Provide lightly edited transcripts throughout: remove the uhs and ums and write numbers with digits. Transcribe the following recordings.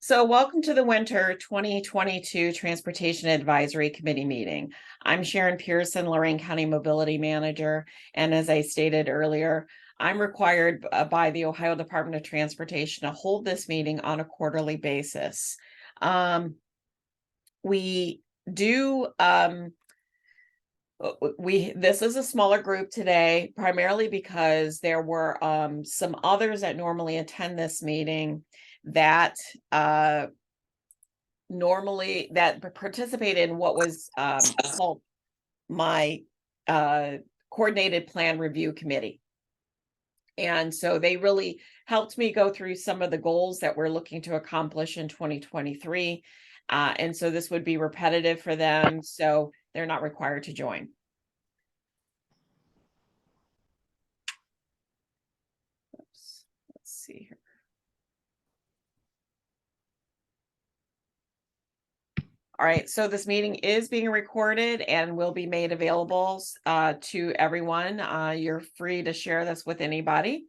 So welcome to the winter 2022 Transportation Advisory Committee meeting. I'm Sharon Pearson, Lorain County Mobility Manager. And as I stated earlier, I'm required by the Ohio Department of Transportation to hold this meeting on a quarterly basis. We do this is a smaller group today, primarily because there were some others that normally attend this meeting that normally that participate in what was called my coordinated plan review committee. And so they really helped me go through some of the goals that we're looking to accomplish in 2023. And so this would be repetitive for them, so they're not required to join. Oops. Let's see here. All right, so this meeting is being recorded and will be made available to everyone. You're free to share this with anybody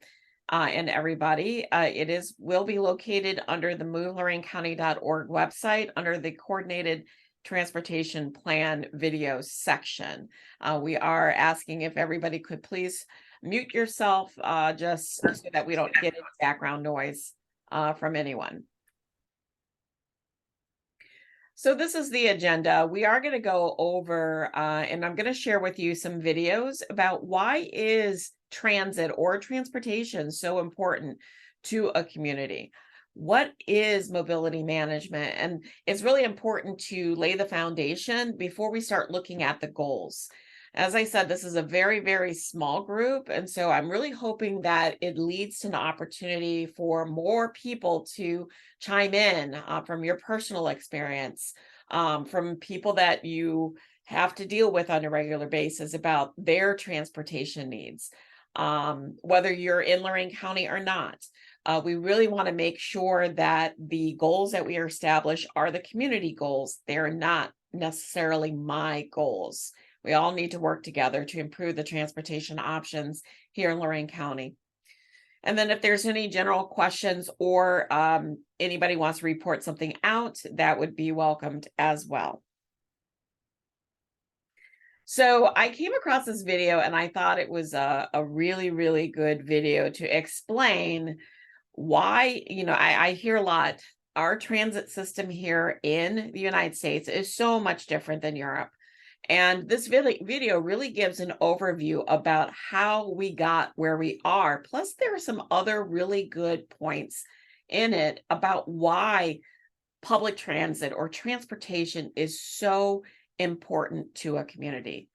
and everybody. It will be located under the moveloraincounty.org website under the Coordinated Transportation Plan video section. We are asking if everybody could please mute yourself just so that we don't get any background noise from anyone. So this is the agenda. We are going to go over, and I'm going to share with you some videos about why is transit or transportation so important to a community. What is mobility management? And it's really important to lay the foundation before we start looking at the goals. As I said, this is a very, very small group. And so I'm really hoping that it leads to an opportunity for more people to chime in from your personal experience, from people that you have to deal with on a regular basis about their transportation needs, whether you're in Lorain County or not. We really want to make sure that the goals that we establish are the community goals. They're not necessarily my goals. We all need to work together to improve the transportation options here in Lorain County. And then if there's any general questions or anybody wants to report something out, that would be welcomed as well. So I came across this video and I thought it was a really, really good video to explain why, I hear a lot, our transit system here in the United States is so much different than Europe. And this video really gives an overview about how we got where we are. Plus, there are some other really good points in it about why public transit or transportation is so important to a community.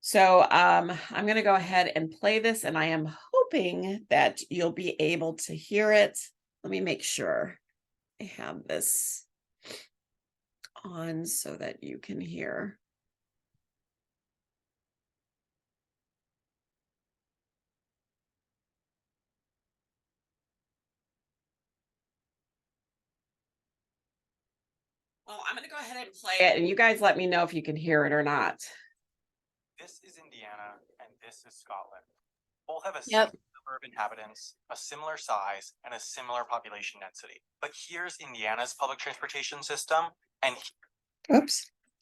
So I'm going to go ahead and play this, and I am hoping that you'll be able to hear it. Let me make sure I have this on so that you can hear. Well, I'm going to go ahead and play it, and you guys let me know if you can hear it or not. This is Indiana, and this is Scotland. Both have a similar number of inhabitants, a similar size, and a similar population density. But here's Indiana's public transportation system, and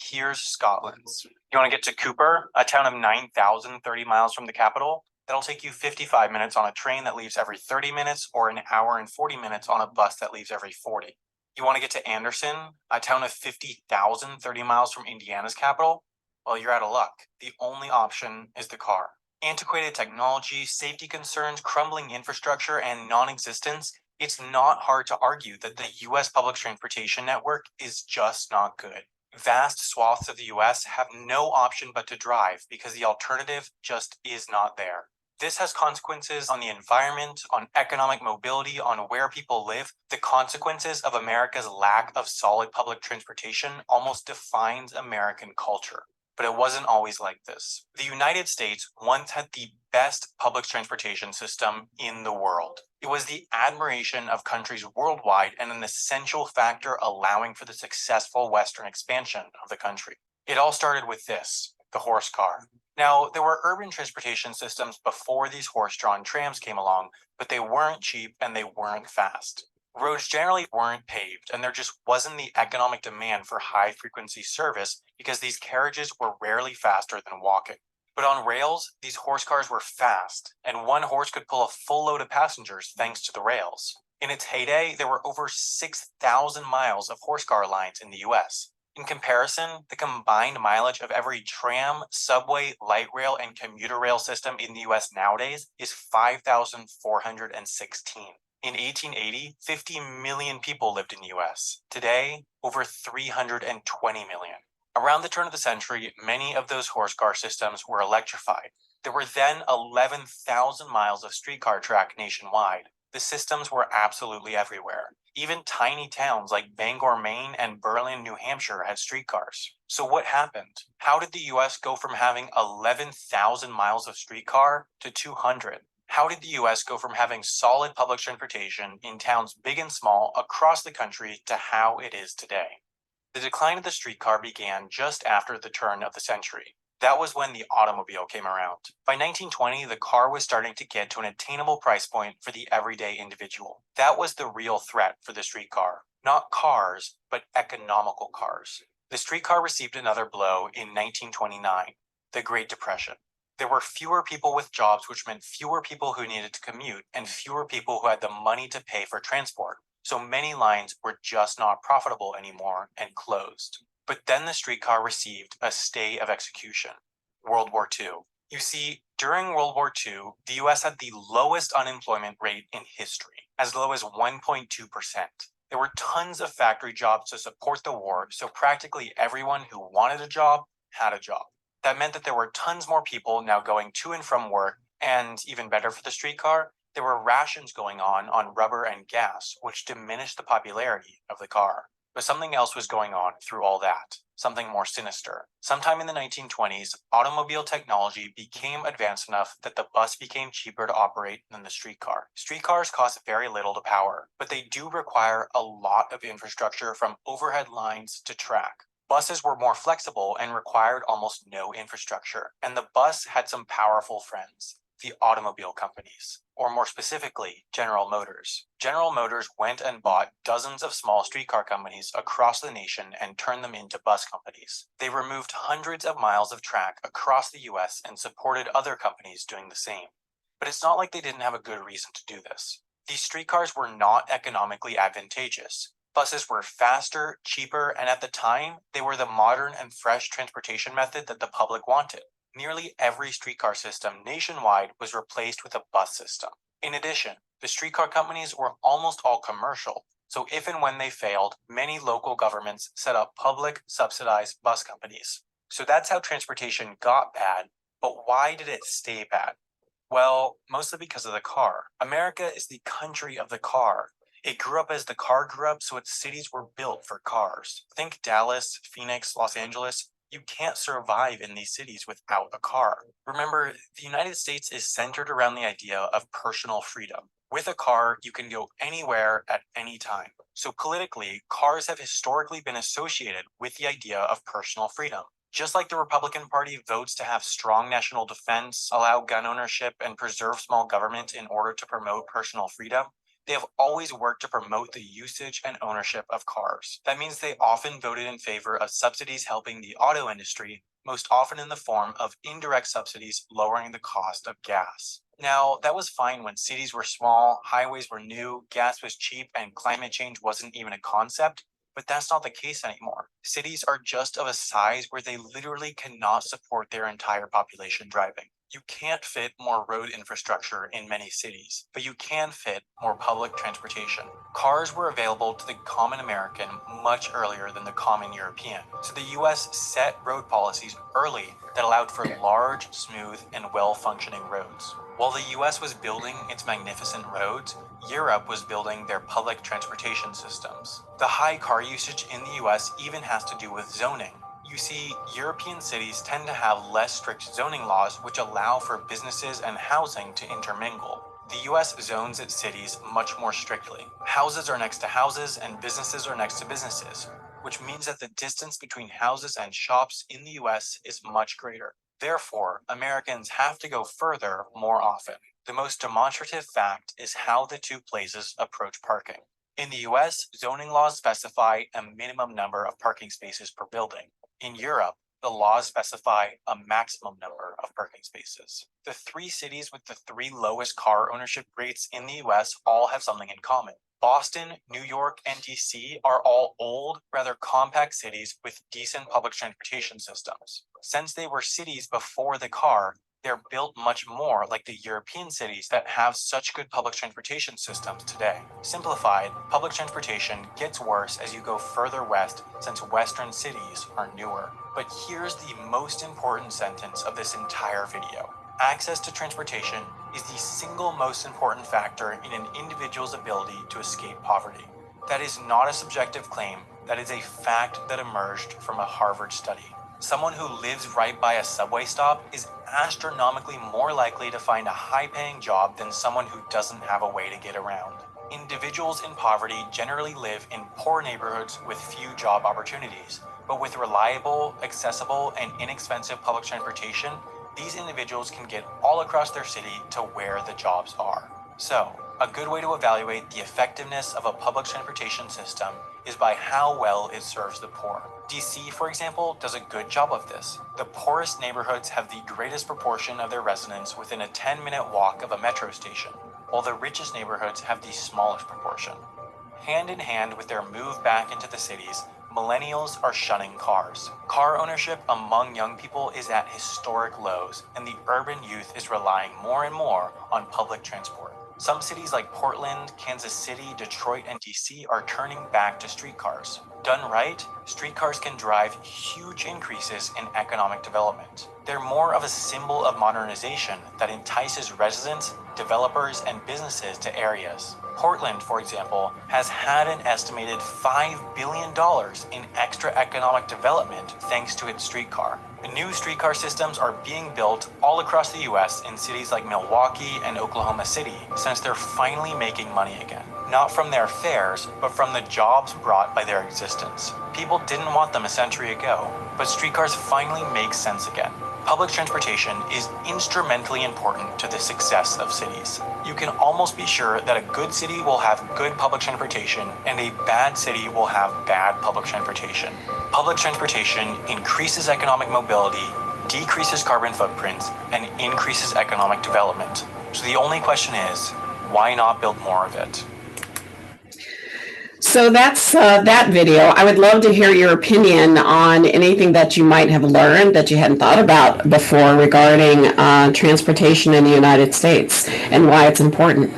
here's Scotland's. You want to get to Cooper, a town of 9,030 miles from the capital? That'll take you 55 minutes on a train that leaves every 30 minutes, or an hour and 40 minutes on a bus that leaves every 40. You want to get to Anderson, a town of 50,030 miles from Indiana's capital? Well, you're out of luck. The only option is the car. Antiquated technology, safety concerns, crumbling infrastructure, and non-existence, it's not hard to argue that the U.S. public transportation network is just not good. Vast swaths of the U.S. have no option but to drive because the alternative just is not there. This has consequences on the environment, on economic mobility, on where people live. The consequences of America's lack of solid public transportation almost defines American culture. But it wasn't always like this. The United States once had the best public transportation system in the world. It was the admiration of countries worldwide and an essential factor allowing for the successful Western expansion of the country. It all started with this, the horse car. Now, there were urban transportation systems before these horse-drawn trams came along, but they weren't cheap and they weren't fast. Roads generally weren't paved, and there just wasn't the economic demand for high-frequency service because these carriages were rarely faster than walking. But on rails, these horse cars were fast, and one horse could pull a full load of passengers thanks to the rails. In its heyday, there were over 6,000 miles of horse car lines in the US. In comparison, the combined mileage of every tram, subway, light rail, and commuter rail system in the US nowadays is 5,416. In 1880, 50 million people lived in the US. Today, over 320 million. Around the turn of the century, many of those horse car systems were electrified. There were then 11,000 miles of streetcar track nationwide. The systems were absolutely everywhere. Even tiny towns like Bangor, Maine and Berlin, New Hampshire had streetcars. So what happened? How did the US go from having 11,000 miles of streetcar to 200? How did the US go from having solid public transportation in towns big and small across the country to how it is today? The decline of the streetcar began just after the turn of the century. That was when the automobile came around. By 1920, the car was starting to get to an attainable price point for the everyday individual. That was the real threat for the streetcar. Not cars, but economical cars. The streetcar received another blow in 1929, the Great Depression. There were fewer people with jobs, which meant fewer people who needed to commute and fewer people who had the money to pay for transport. So many lines were just not profitable anymore and closed. But then the streetcar received a stay of execution, World War II. You see, during World War II, the US had the lowest unemployment rate in history, as low as 1.2%. There were tons of factory jobs to support the war, so practically everyone who wanted a job had a job. That meant that there were tons more people now going to and from work, and even better for the streetcar, there were rations going on rubber and gas, which diminished the popularity of the car. But something else was going on through all that, something more sinister. Sometime in the 1920s, automobile technology became advanced enough that the bus became cheaper to operate than the streetcar. Streetcars cost very little to power, but they do require a lot of infrastructure from overhead lines to track. Buses were more flexible and required almost no infrastructure, and the bus had some powerful friends, the automobile companies, or more specifically, General Motors. General Motors went and bought dozens of small streetcar companies across the nation and turned them into bus companies. They removed hundreds of miles of track across the US and supported other companies doing the same. But it's not like they didn't have a good reason to do this. These streetcars were not economically advantageous. Buses were faster, cheaper, and at the time, they were the modern and fresh transportation method that the public wanted. Nearly every streetcar system nationwide was replaced with a bus system. In addition, the streetcar companies were almost all commercial, so if and when they failed, many local governments set up public subsidized bus companies. So that's how transportation got bad, but why did it stay bad? Well, mostly because of the car. America is the country of the car. It grew up as the car grew up, so its cities were built for cars. Think Dallas, Phoenix, Los Angeles. You can't survive in these cities without a car. Remember, the United States is centered around the idea of personal freedom. With a car, you can go anywhere at any time. So politically, cars have historically been associated with the idea of personal freedom. Just like the Republican Party votes to have strong national defense, allow gun ownership, and preserve small government in order to promote personal freedom, they have always worked to promote the usage and ownership of cars. That means they often voted in favor of subsidies helping the auto industry, most often in the form of indirect subsidies lowering the cost of gas. Now, that was fine when cities were small, highways were new, gas was cheap, and climate change wasn't even a concept. But that's not the case anymore. Cities are just of a size where they literally cannot support their entire population driving. You can't fit more road infrastructure in many cities, but you can fit more public transportation. Cars were available to the common American much earlier than the common European, so the US set road policies early that allowed for large, smooth, and well-functioning roads. While the US was building its magnificent roads, Europe was building their public transportation systems. The high car usage in the US even has to do with zoning. You see, European cities tend to have less strict zoning laws which allow for businesses and housing to intermingle. The US zones its cities much more strictly. Houses are next to houses and businesses are next to businesses, which means that the distance between houses and shops in the US is much greater. Therefore, Americans have to go further more often. The most demonstrative fact is how the two places approach parking. In the US, zoning laws specify a minimum number of parking spaces per building. In Europe, the laws specify a maximum number of parking spaces. The 3 cities with the 3 lowest car ownership rates in the US all have something in common. Boston, New York, and DC are all old, rather compact cities with decent public transportation systems. Since they were cities before the car, they're built much more like the European cities that have such good public transportation systems today. Simplified, public transportation gets worse as you go further west since Western cities are newer. But here's the most important sentence of this entire video. Access to transportation is the single most important factor in an individual's ability to escape poverty. That is not a subjective claim, that is a fact that emerged from a Harvard study. Someone who lives right by a subway stop is astronomically more likely to find a high-paying job than someone who doesn't have a way to get around. Individuals in poverty generally live in poor neighborhoods with few job opportunities, but with reliable, accessible, and inexpensive public transportation, these individuals can get all across their city to where the jobs are. So, a good way to evaluate the effectiveness of a public transportation system is by how well it serves the poor. DC, for example, does a good job of this. The poorest neighborhoods have the greatest proportion of their residents within a 10-minute walk of a metro station, while the richest neighborhoods have the smallest proportion. Hand in hand with their move back into the cities, millennials are shunning cars. Car ownership among young people is at historic lows, and the urban youth is relying more and more on public transport. Some cities like Portland, Kansas City, Detroit, and DC are turning back to streetcars. Done right, streetcars can drive huge increases in economic development. They're more of a symbol of modernization that entices residents, developers, and businesses to areas. Portland, for example, has had an estimated $5 billion in extra economic development thanks to its streetcar. New streetcar systems are being built all across the US in cities like Milwaukee and Oklahoma City, since they're finally making money again. Not from their fares, but from the jobs brought by their existence. People didn't want them a century ago, but streetcars finally make sense again. Public transportation is instrumentally important to the success of cities. You can almost be sure that a good city will have good public transportation and a bad city will have bad public transportation. Public transportation increases economic mobility, decreases carbon footprints, and increases economic development. So the only question is, why not build more of it? So that's that video. I would love to hear your opinion on anything that you might have learned that you hadn't thought about before regarding transportation in the United States and why it's important.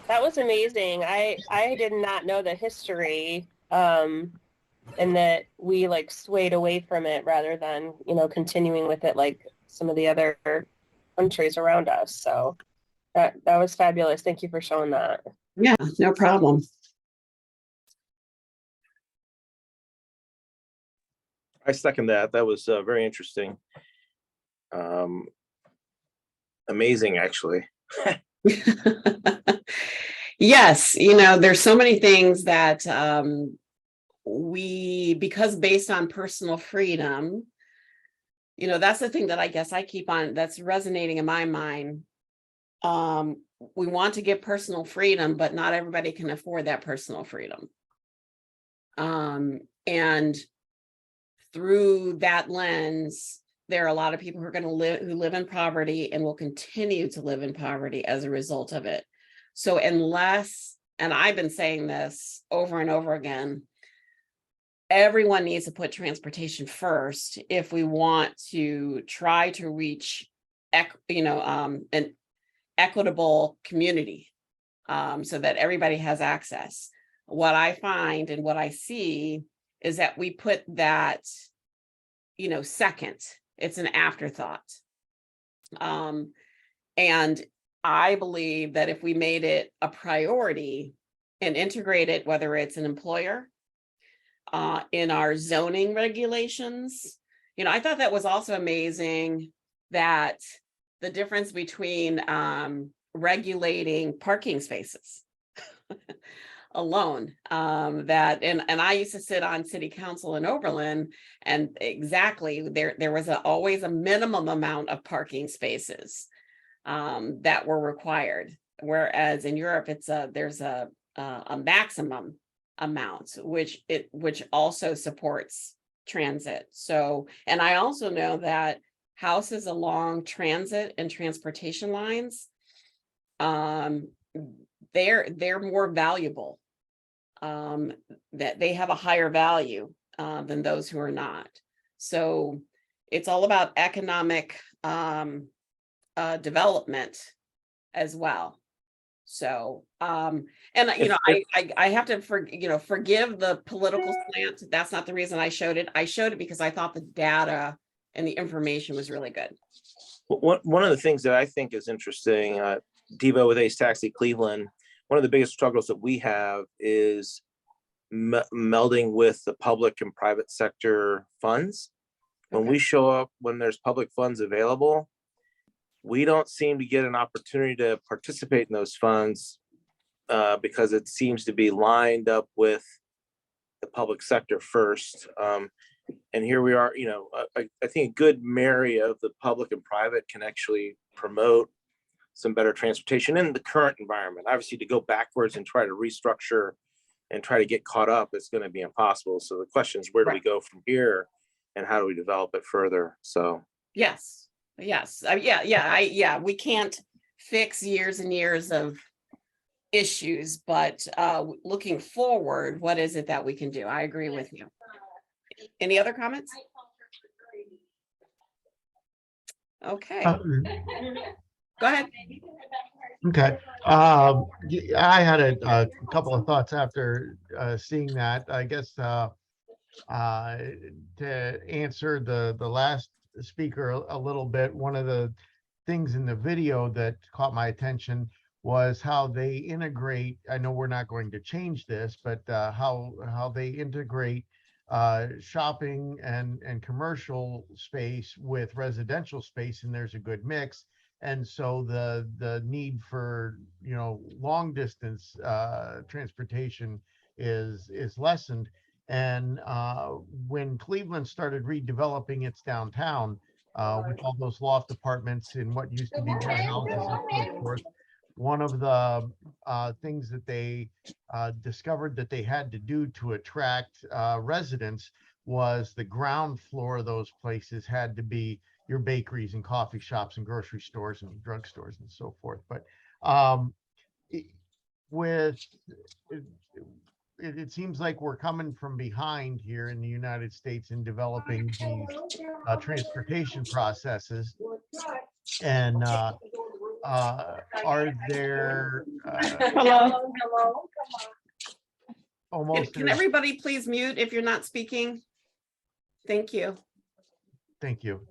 That was amazing. I did not know the history, and that we like swayed away from it rather than, continuing with it like some of the other countries around us. So that was fabulous. Thank you for showing that. Yeah, no problem. I second that. That was very interesting. Amazing, actually. Yes, there's so many things that because based on personal freedom, that's the thing that I guess I keep on, that's resonating in my mind. We want to give personal freedom, but not everybody can afford that personal freedom. And through that lens, there are a lot of people who are going to live in poverty and will continue to live in poverty as a result of it. So unless, and I've been saying this over and over again, everyone needs to put transportation first if we want to try to reach, an equitable community, so that everybody has access. What I find and what I see is that we put that, second. It's an afterthought. And I believe that if we made it a priority and integrate it, whether it's an employer, in our zoning regulations, I thought that was also amazing that the difference between regulating parking spaces alone, that and I used to sit on city council in Oberlin, and exactly there was always a minimum amount of parking spaces. that were required. Whereas in Europe, there's a maximum amount, which also supports transit. So, and I also know that houses along transit and transportation lines, they're more valuable, that they have a higher value than those who are not. So it's all about economic development as well. So, and you know, I have to forgive the political slant. That's not the reason I showed it. I showed it because I thought the data and the information was really good. One of the things that I think is interesting, Devo with Ace Taxi Cleveland, one of the biggest struggles that we have is melding with the public and private sector funds. When we show up, when there's public funds available, we don't seem to get an opportunity to participate in those funds because it seems to be lined up with the public sector first. And here we are, you know, I think a good marry of the public and private can actually promote some better transportation in the current environment. Obviously, to go backwards and try to restructure and try to get caught up, it's going to be impossible. So the question is, where do we go from here and how do we develop it further? So yes. We can't fix years and years of issues, but looking forward, what is it that we can do? I agree with you. Any other comments? Okay. Go ahead. Okay. I had a couple of thoughts after seeing that. I guess to answer the last speaker a little bit, one of the things in the video that caught my attention was how they integrate. I know we're not going to change this, but how they integrate shopping and commercial space with residential space, and there's a good mix. And so the need for, you know, long distance transportation is lessened. And when Cleveland started redeveloping its downtown with all those loft apartments in what used to be warehouses and so forth, one of the things that they discovered that they had to do to attract residents was the ground floor of those places had to be your bakeries and coffee shops and grocery stores and drugstores and so forth. But it seems like we're coming from behind here in the United States in developing these transportation processes. And are there almost Can everybody please mute if you're not speaking? Thank you. Thank you.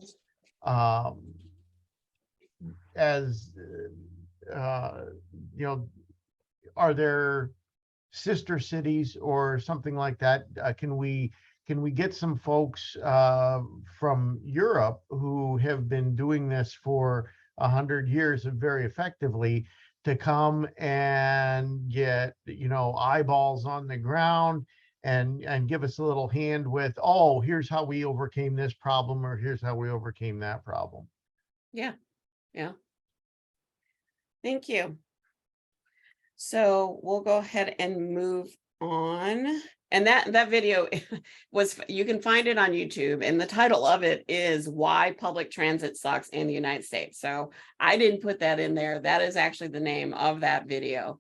As you know, are there sister cities or something like that? Can we get some folks from Europe who have been doing this for 100 years very effectively to come and get, you know, eyeballs on the ground and give us a little hand with, oh, here's how we overcame this problem, or here's how we overcame that problem? Yeah. Thank you. So we'll go ahead and move on. And that video was, you can find it on YouTube, and the title of it is Why Public Transit Sucks in the United States. So I didn't put that in there. That is actually the name of that video,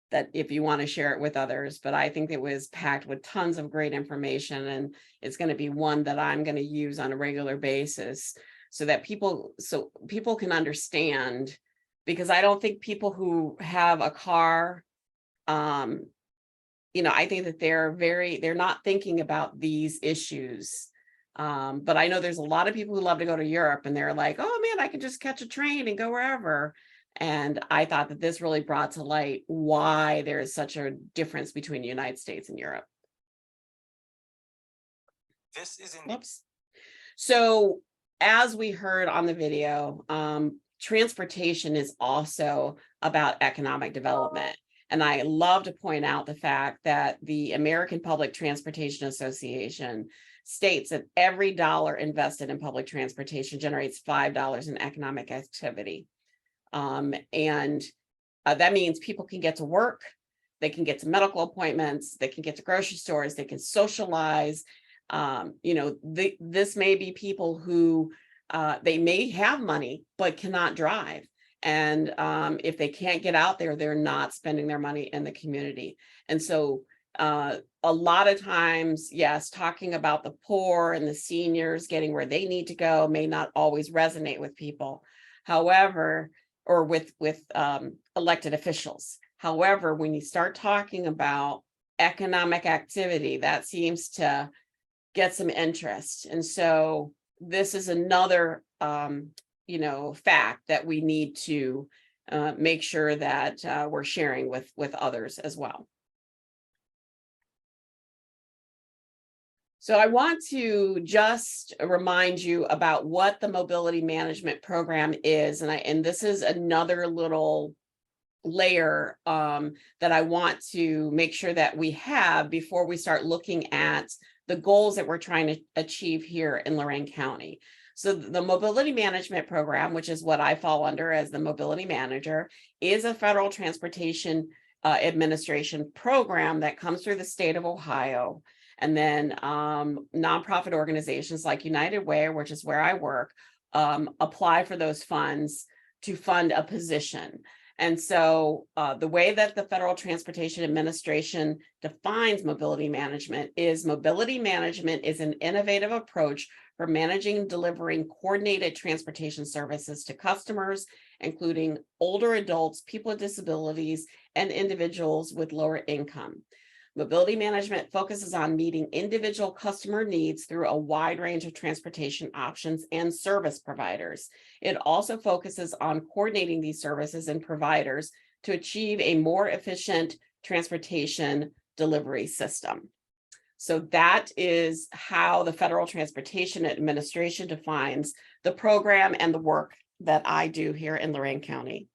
that if you want to share it with others. But I think it was packed with tons of great information, and it's going to be one that I'm going to use on a regular basis so that people can understand, because I don't think people who have a car, you know, I think that they're not thinking about these issues. But I know there's a lot of people who love to go to Europe, and they're like, oh man, I can just catch a train and go wherever. And I thought that this really brought to light why there is such a difference between the United States and Europe. This is Whoops. So as we heard on the video, transportation is also about economic development. And I love to point out the fact that the American Public Transportation Association states that every dollar invested in public transportation generates $5 in economic activity. And that means people can get to work, they can get to medical appointments, they can get to grocery stores, they can socialize. This may be people who they may have money but cannot drive. And if they can't get out there, they're not spending their money in the community. And so a lot of times, yes, talking about the poor and the seniors getting where they need to go may not always resonate with people. However, or with elected officials. However, when you start talking about economic activity, that seems to get some interest. And so this is another fact that we need to make sure that we're sharing with others as well. So I want to just remind you about what the mobility management program is. And this is another little layer that I want to make sure that we have before we start looking at the goals that we're trying to achieve here in Lorain County. So the mobility management program, which is what I fall under as the mobility manager, is a federal transportation administration program that comes through the state of Ohio. And then nonprofit organizations like United Way, which is where I work, apply for those funds to fund a position. And so the way that the Federal Transportation Administration defines mobility management is an innovative approach for managing and delivering coordinated transportation services to customers, including older adults, people with disabilities, and individuals with lower income. Mobility management focuses on meeting individual customer needs through a wide range of transportation options and service providers. It also focuses on coordinating these services and providers to achieve a more efficient transportation delivery system. So that is how the Federal Transportation Administration defines the program and the work that I do here in Lorain County.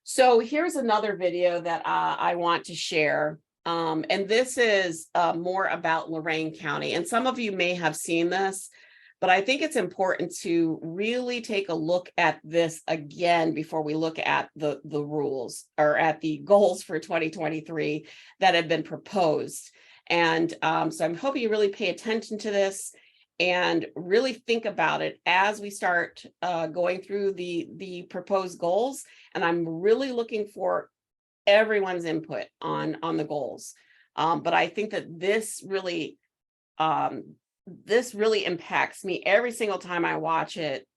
So here's another video that I want to share. And this is more about Lorain County. And some of you may have seen this, but I think it's important to really take a look at this again before we look at the rules or at the goals for 2023 that have been proposed. And so I'm hoping you really pay attention to this and really think about it as we start going through the proposed goals. And I'm really looking for everyone's input on the goals. But I think that this really impacts me every single time I watch it.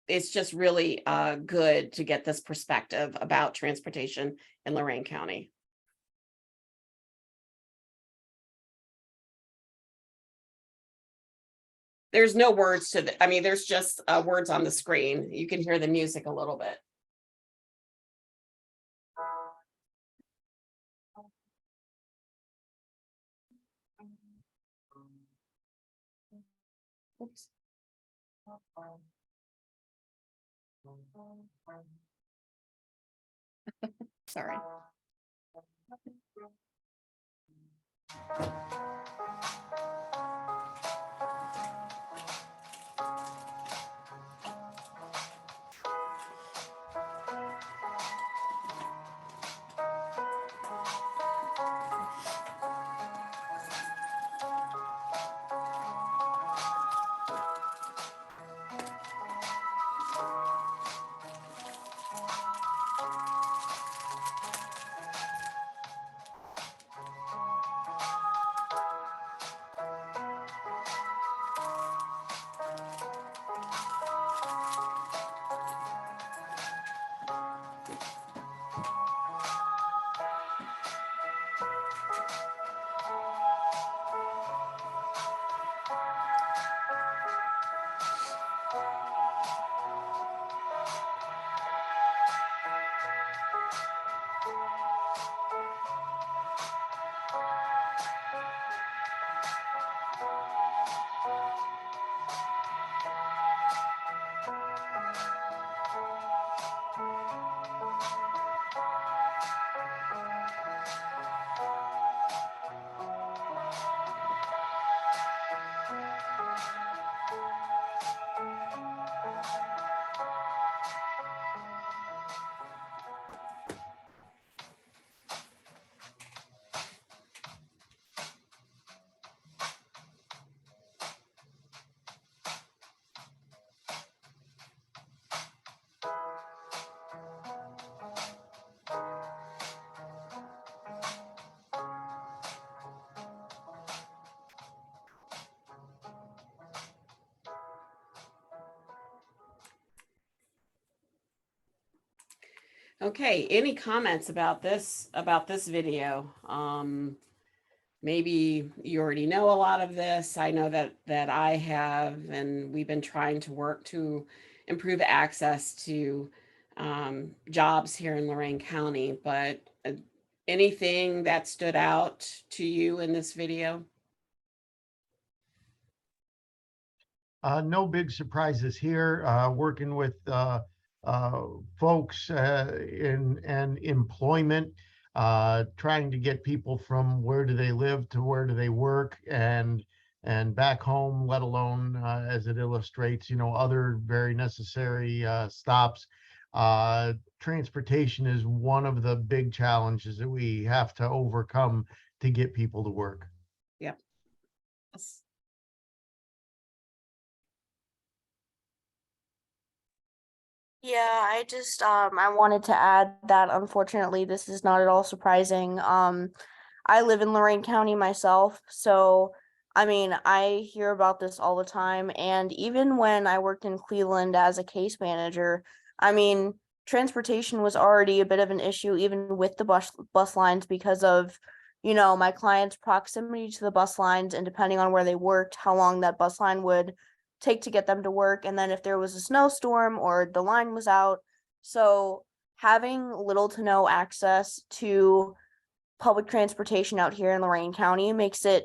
It's just really good to get this perspective about transportation in Lorain County. There's no words to there's just words on the screen. You can hear the music a little bit. Oops. Sorry. Okay, any comments about this video? Maybe you already know a lot of this. I know that I have, and we've been trying to work to improve access to jobs here in Lorain County, but anything that stood out to you in this video? No big surprises here. Working with folks in employment, trying to get people from where do they live to where do they work and back home, let alone as it illustrates, other very necessary stops. Transportation is one of the big challenges that we have to overcome to get people to work. Yep. Yes. Yeah, I wanted to add that unfortunately this is not at all surprising. I live in Lorain County myself, so I mean, I hear about this all the time, and even when I worked in Cleveland as a case manager, I mean, transportation was already a bit of an issue even with the bus lines because of, my clients' proximity to the bus lines and depending on where they worked, how long that bus line would take to get them to work, and then if there was a snowstorm or the line was out. So having little to no access to public transportation out here in Lorain County makes it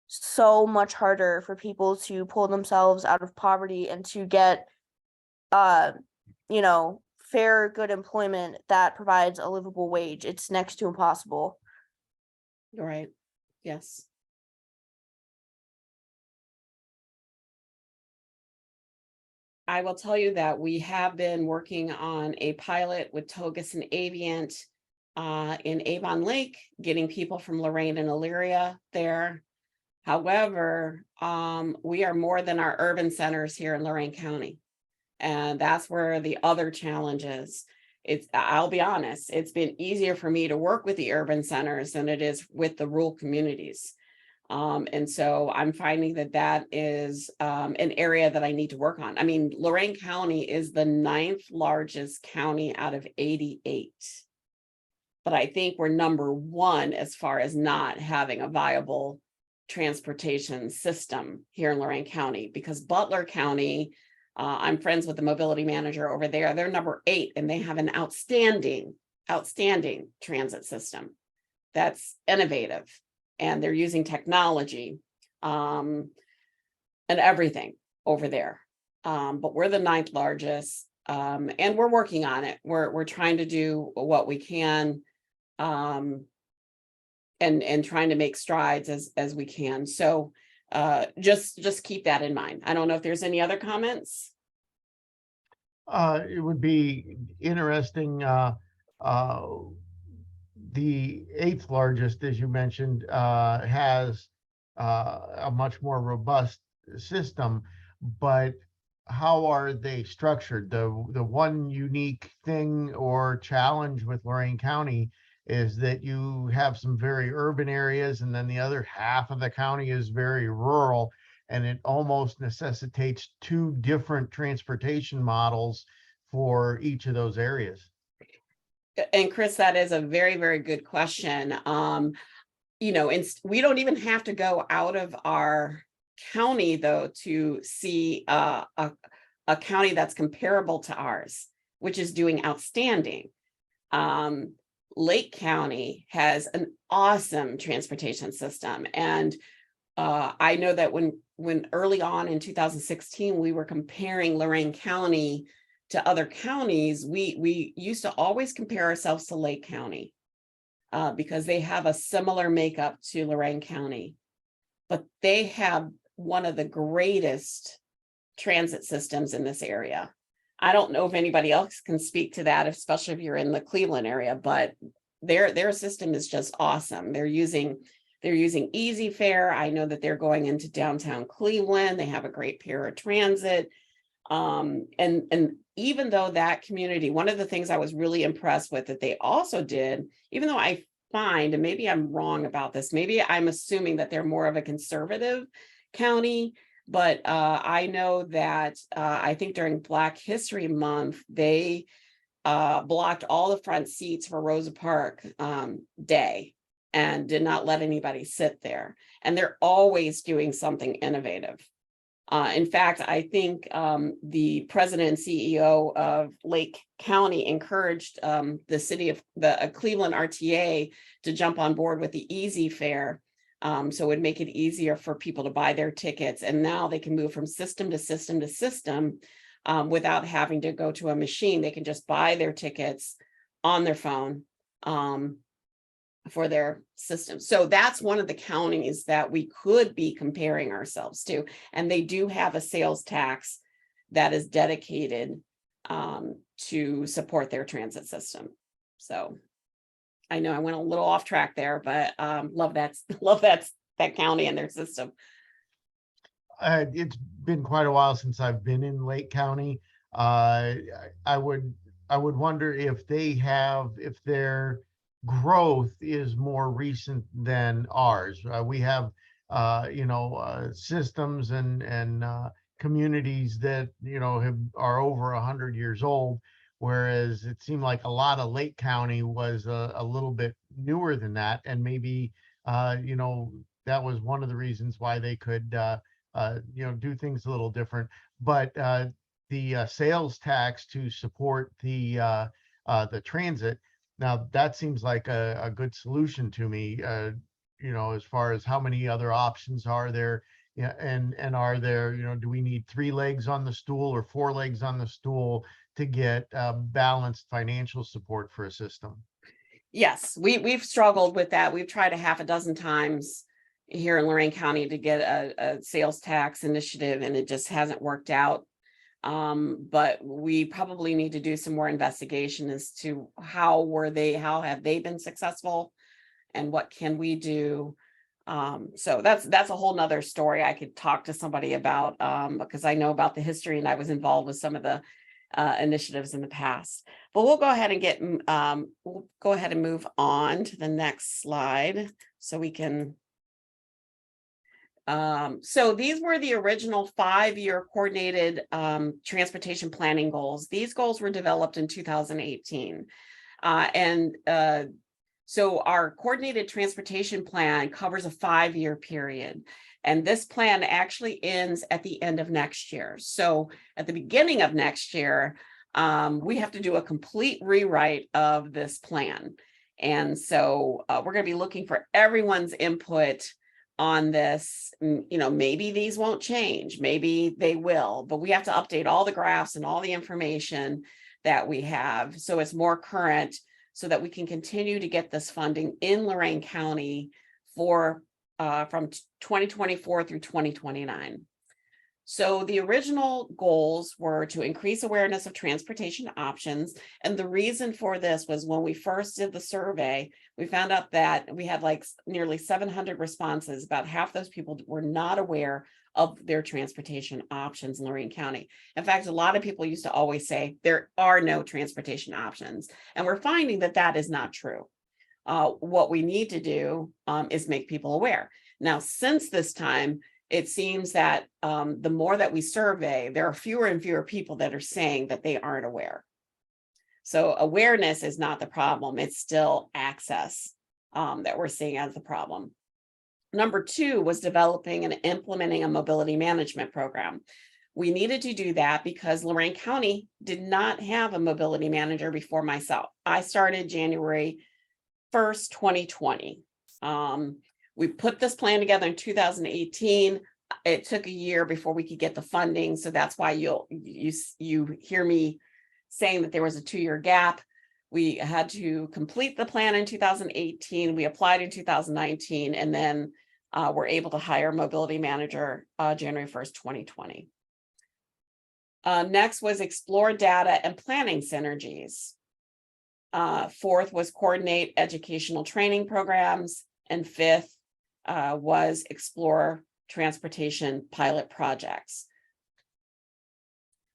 so much harder for people to pull themselves out of poverty and to get uh fair, good employment that provides a livable wage. It's next to impossible. You're right. Yes. I will tell you that we have been working on a pilot with Togus and Avient in Avon Lake, getting people from Lorain and Elyria there. However, we are more than our urban centers here in Lorain County. And that's where the other challenge is. I'll be honest, it's been easier for me to work with the urban centers than it is with the rural communities. And so I'm finding that is an area that I need to work on. I mean, Lorain County is the 9th largest county out of 88. But I think we're number 1 as far as not having a viable transportation system here in Lorain County, because Butler County, I'm friends with the mobility manager over there. They're number 8 and they have an outstanding transit system that's innovative. And they're using technology and everything over there. But we're the 9th largest, and we're working on it. We're trying to do what we can, and trying to make strides as we can. So just keep that in mind. I don't know if there's any other comments. It would be interesting. The 8th largest, as you mentioned, has a much more robust system, but how are they structured? The one unique thing or challenge with Lorain County is that you have some very urban areas, and then the other half of the county is very rural, and it almost necessitates 2 different transportation models for each of those areas. And Chris, that is a very, very good question. We don't even have to go out of our county though to see a county that's comparable to ours, which is doing outstanding. Lake County has an awesome transportation system, and I know that when early on in 2016 we were comparing Lorain County to other counties, we used to always compare ourselves to Lake County because they have a similar makeup to Lorain County, but they have one of the greatest transit systems in this area. I don't know if anybody else can speak to that, especially if you're in the Cleveland area, but their system is just awesome. They're using Easy Fare. I know that they're going into downtown Cleveland. They have a great paratransit. And even though that community, one of the things I was really impressed with that they also did, even though I find, and maybe I'm wrong about this, maybe I'm assuming that they're more of a conservative county, but I know that I think during Black History Month, they blocked all the front seats for Rosa Park Day and did not let anybody sit there. And they're always doing something innovative. In fact, I think the president and CEO of Lake County encouraged the city of the Cleveland RTA to jump on board with the Easy Fare. So it would make it easier for people to buy their tickets. And now they can move from system to system to system without having to go to a machine. They can just buy their tickets on their phone for their system. So that's one of the counties that we could be comparing ourselves to. And they do have a sales tax that is dedicated to support their transit system. So I know I went a little off track there, but love that county and their system. It's been quite a while since I've been in Lake County. I would wonder if their growth is more recent than ours. We have systems and communities that are over 100 years old, whereas it seemed like a lot of Lake County was a little bit newer than that, and maybe that was one of the reasons why they could do things a little different. But the sales tax to support the transit, now that seems like a good solution to me, as far as how many other options are there, and are there, do we need 3 legs on the stool or 4 legs on the stool to get balanced financial support for a system? Yes, we've struggled with that. We've tried a half a dozen times here in Lorain County to get a sales tax initiative, and it just hasn't worked out. But we probably need to do some more investigation as to how have they been successful and what can we do. So that's a whole nother story I could talk to somebody about, because I know about the history and I was involved with some of the initiatives in the past. But we'll go ahead and move on to the next slide so we can. So these were the original 5-year coordinated transportation planning goals. These goals were developed in 2018. So our coordinated transportation plan covers a 5-year period. And this plan actually ends at the end of next year. So at the beginning of next year, we have to do a complete rewrite of this plan. And so we're going to be looking for everyone's input on this. Maybe these won't change, maybe they will, but we have to update all the graphs and all the information that we have so it's more current, so that we can continue to get this funding in Lorain County for from 2024 through 2029. So the original goals were to increase awareness of transportation options. And the reason for this was when we first did the survey, we found out that we had like nearly 700 responses. About half those people were not aware of their transportation options in Lorain County. In fact, a lot of people used to always say there are no transportation options. And we're finding that that is not true. What we need to do is make people aware. Now, since this time, it seems that the more that we survey, there are fewer and fewer people that are saying that they aren't aware. So awareness is not the problem. It's still access that we're seeing as the problem. Number 2 was developing and implementing a mobility management program. We needed to do that because Lorain County did not have a mobility manager before myself. I started January 1st, 2020. We put this plan together in 2018. It took a year before we could get the funding. So that's why you hear me saying that there was a 2-year gap. We had to complete the plan in 2018. We applied in 2019, and then were able to hire a mobility manager January 1st, 2020. Next was explore data and planning synergies. 4th was coordinate educational training programs. And 5th was explore transportation pilot projects.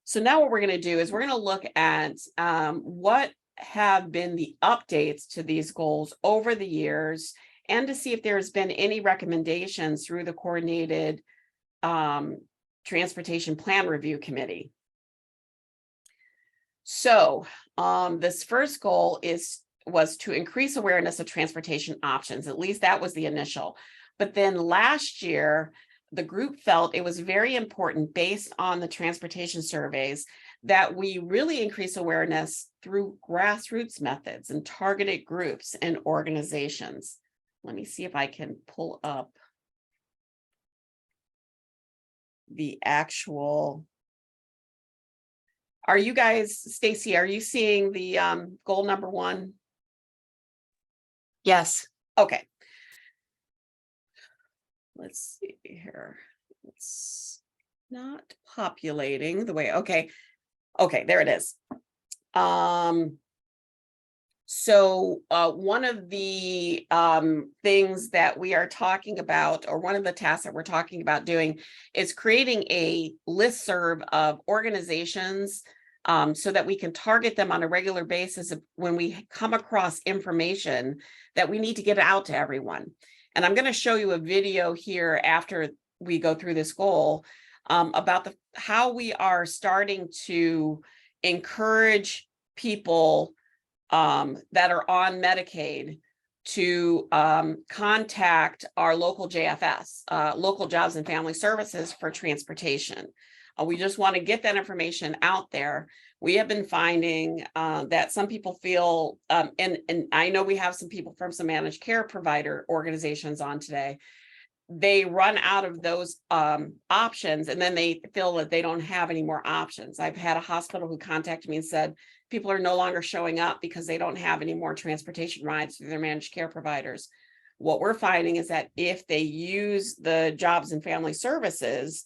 So now what we're going to do is we're going to look at what have been the updates to these goals over the years, and to see if there's been any recommendations through the coordinated transportation plan review committee. So this first goal was to increase awareness of transportation options. At least that was the initial. But then last year, the group felt it was very important, based on the transportation surveys, that we really increase awareness through grassroots methods and targeted groups and organizations. Let me see if I can pull up the actual. Are you guys, Stacy, are you seeing the goal number 1? Yes. Okay. Let's see here. It's not populating the way. Okay. Okay, there it is. So one of the things that we are talking about, or one of the tasks that we're talking about doing, is creating a listserv of organizations so that we can target them on a regular basis when we come across information that we need to get out to everyone. And I'm going to show you a video here after we go through this goal about how we are starting to encourage people that are on Medicaid to contact our local JFS, local Jobs and Family Services, for transportation. We just want to get that information out there. We have been finding that some people feel, and I know we have some people from some managed care provider organizations on today, they run out of those options, and then they feel that they don't have any more options. I've had a hospital who contacted me and said people are no longer showing up because they don't have any more transportation rides through their managed care providers. What we're finding is that if they use the Jobs and Family Services,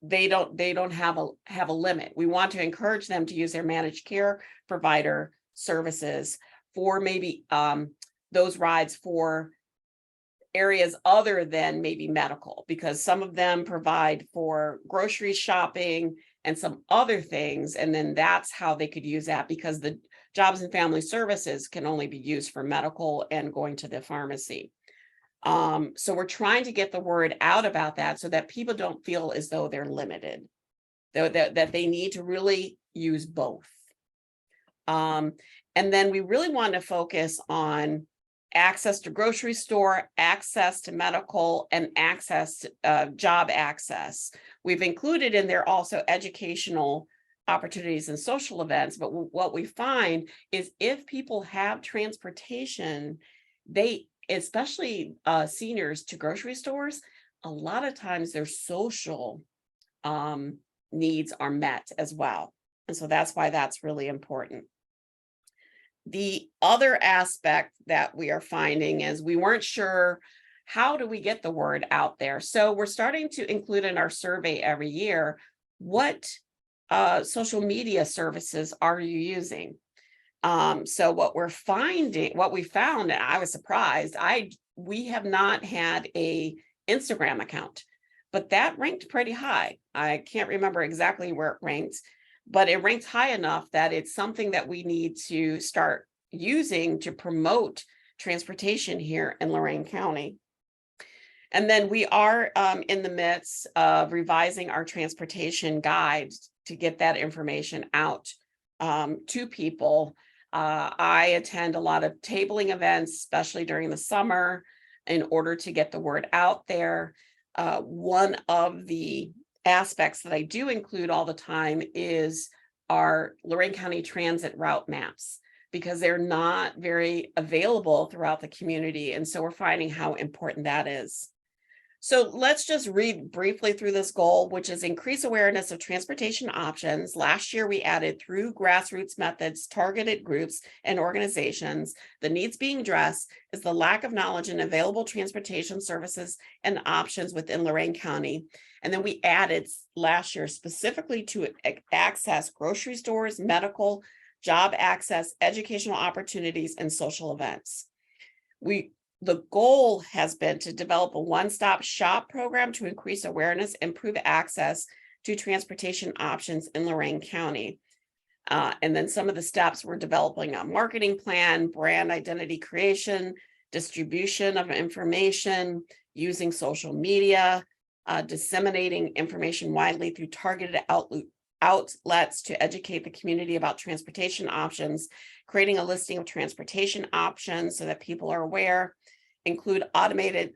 they don't have a limit. We want to encourage them to use their managed care provider services for maybe those rides for areas other than maybe medical, because some of them provide for grocery shopping and some other things. And then that's how they could use that, because the Jobs and Family Services can only be used for medical and going to the pharmacy. So we're trying to get the word out about that so that people don't feel as though they're limited, that they need to really use both. And then we really want to focus on access to grocery store, access to medical, and access to job access. We've included in there also educational opportunities and social events. But what we find is if people have transportation, they, especially seniors, to grocery stores, a lot of times their social needs are met as well. And so that's why that's really important. The other aspect that we are finding is we weren't sure, how do we get the word out there? So we're starting to include in our survey every year, what social media services are you using? So what we found, and I was surprised, we have not had a Instagram account, but that ranked pretty high. I can't remember exactly where it ranks, but it ranks high enough that it's something that we need to start using to promote transportation here in Lorain County. And then we are in the midst of revising our transportation guides to get that information out to people. I attend a lot of tabling events, especially during the summer, in order to get the word out there. One of the aspects that I do include all the time is our Lorain County transit route maps, because they're not very available throughout the community. And so we're finding how important that is. So let's just read briefly through this goal, which is increase awareness of transportation options. Last year, we added through grassroots methods, targeted groups and organizations. The needs being addressed is the lack of knowledge and available transportation services and options within Lorain County. And then we added last year specifically to access grocery stores, medical, job access, educational opportunities, and social events. The goal has been to develop a one-stop shop program to increase awareness, improve access to transportation options in Lorain County. And then some of the steps, we're developing a marketing plan, brand identity creation, distribution of information, using social media, disseminating information widely through targeted outlets to educate the community about transportation options, creating a listing of transportation options so that people are aware, include automated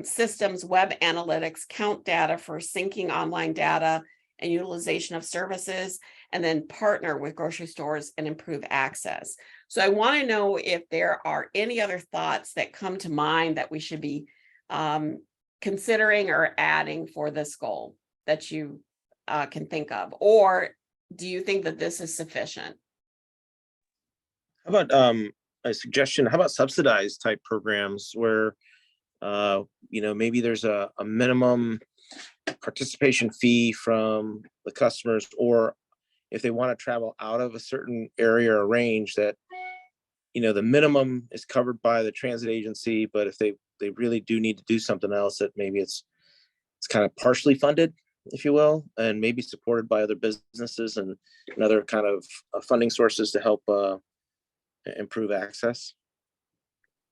systems, web analytics, count data for syncing online data and utilization of services, and then partner with grocery stores and improve access. So I want to know if there are any other thoughts that come to mind that we should be considering or adding for this goal that you can think of, or do you think that this is sufficient? How about a suggestion? How about subsidized type programs where maybe there's a minimum participation fee from the customers, or if they want to travel out of a certain area or range, that the minimum is covered by the transit agency, but if they really do need to do something else, that maybe it's kind of partially funded, if you will, and maybe supported by other businesses and other kind of funding sources to help improve access.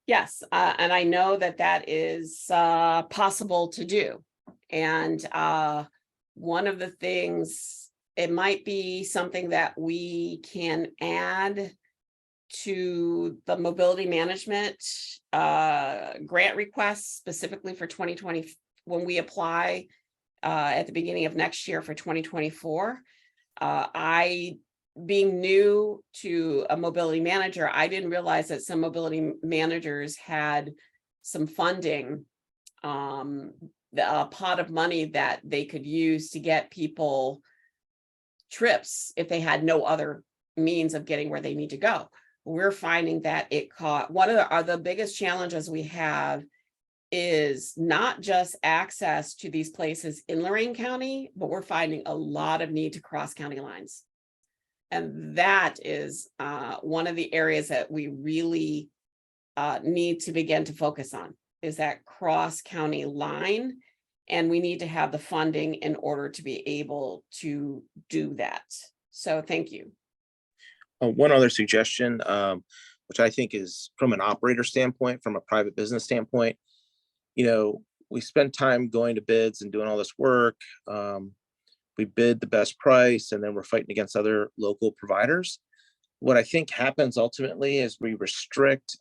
Yes, and I know that is possible to do. And one of the things, it might be something that we can add to the mobility management grant requests specifically for 2020 when we apply at the beginning of next year for 2024. Being new to a mobility manager, I didn't realize that some mobility managers had some funding, a pot of money that they could use to get people trips if they had no other means of getting where they need to go. We're finding that it caught one of the biggest challenges we have is not just access to these places in Lorain County, but we're finding a lot of need to cross county lines. And that is one of the areas that we really need to begin to focus on, is that cross county line. And we need to have the funding in order to be able to do that. So thank you. One other suggestion, which I think is from an operator standpoint, from a private business standpoint, we spend time going to bids and doing all this work. We bid the best price, and then we're fighting against other local providers. What I think happens ultimately is we restrict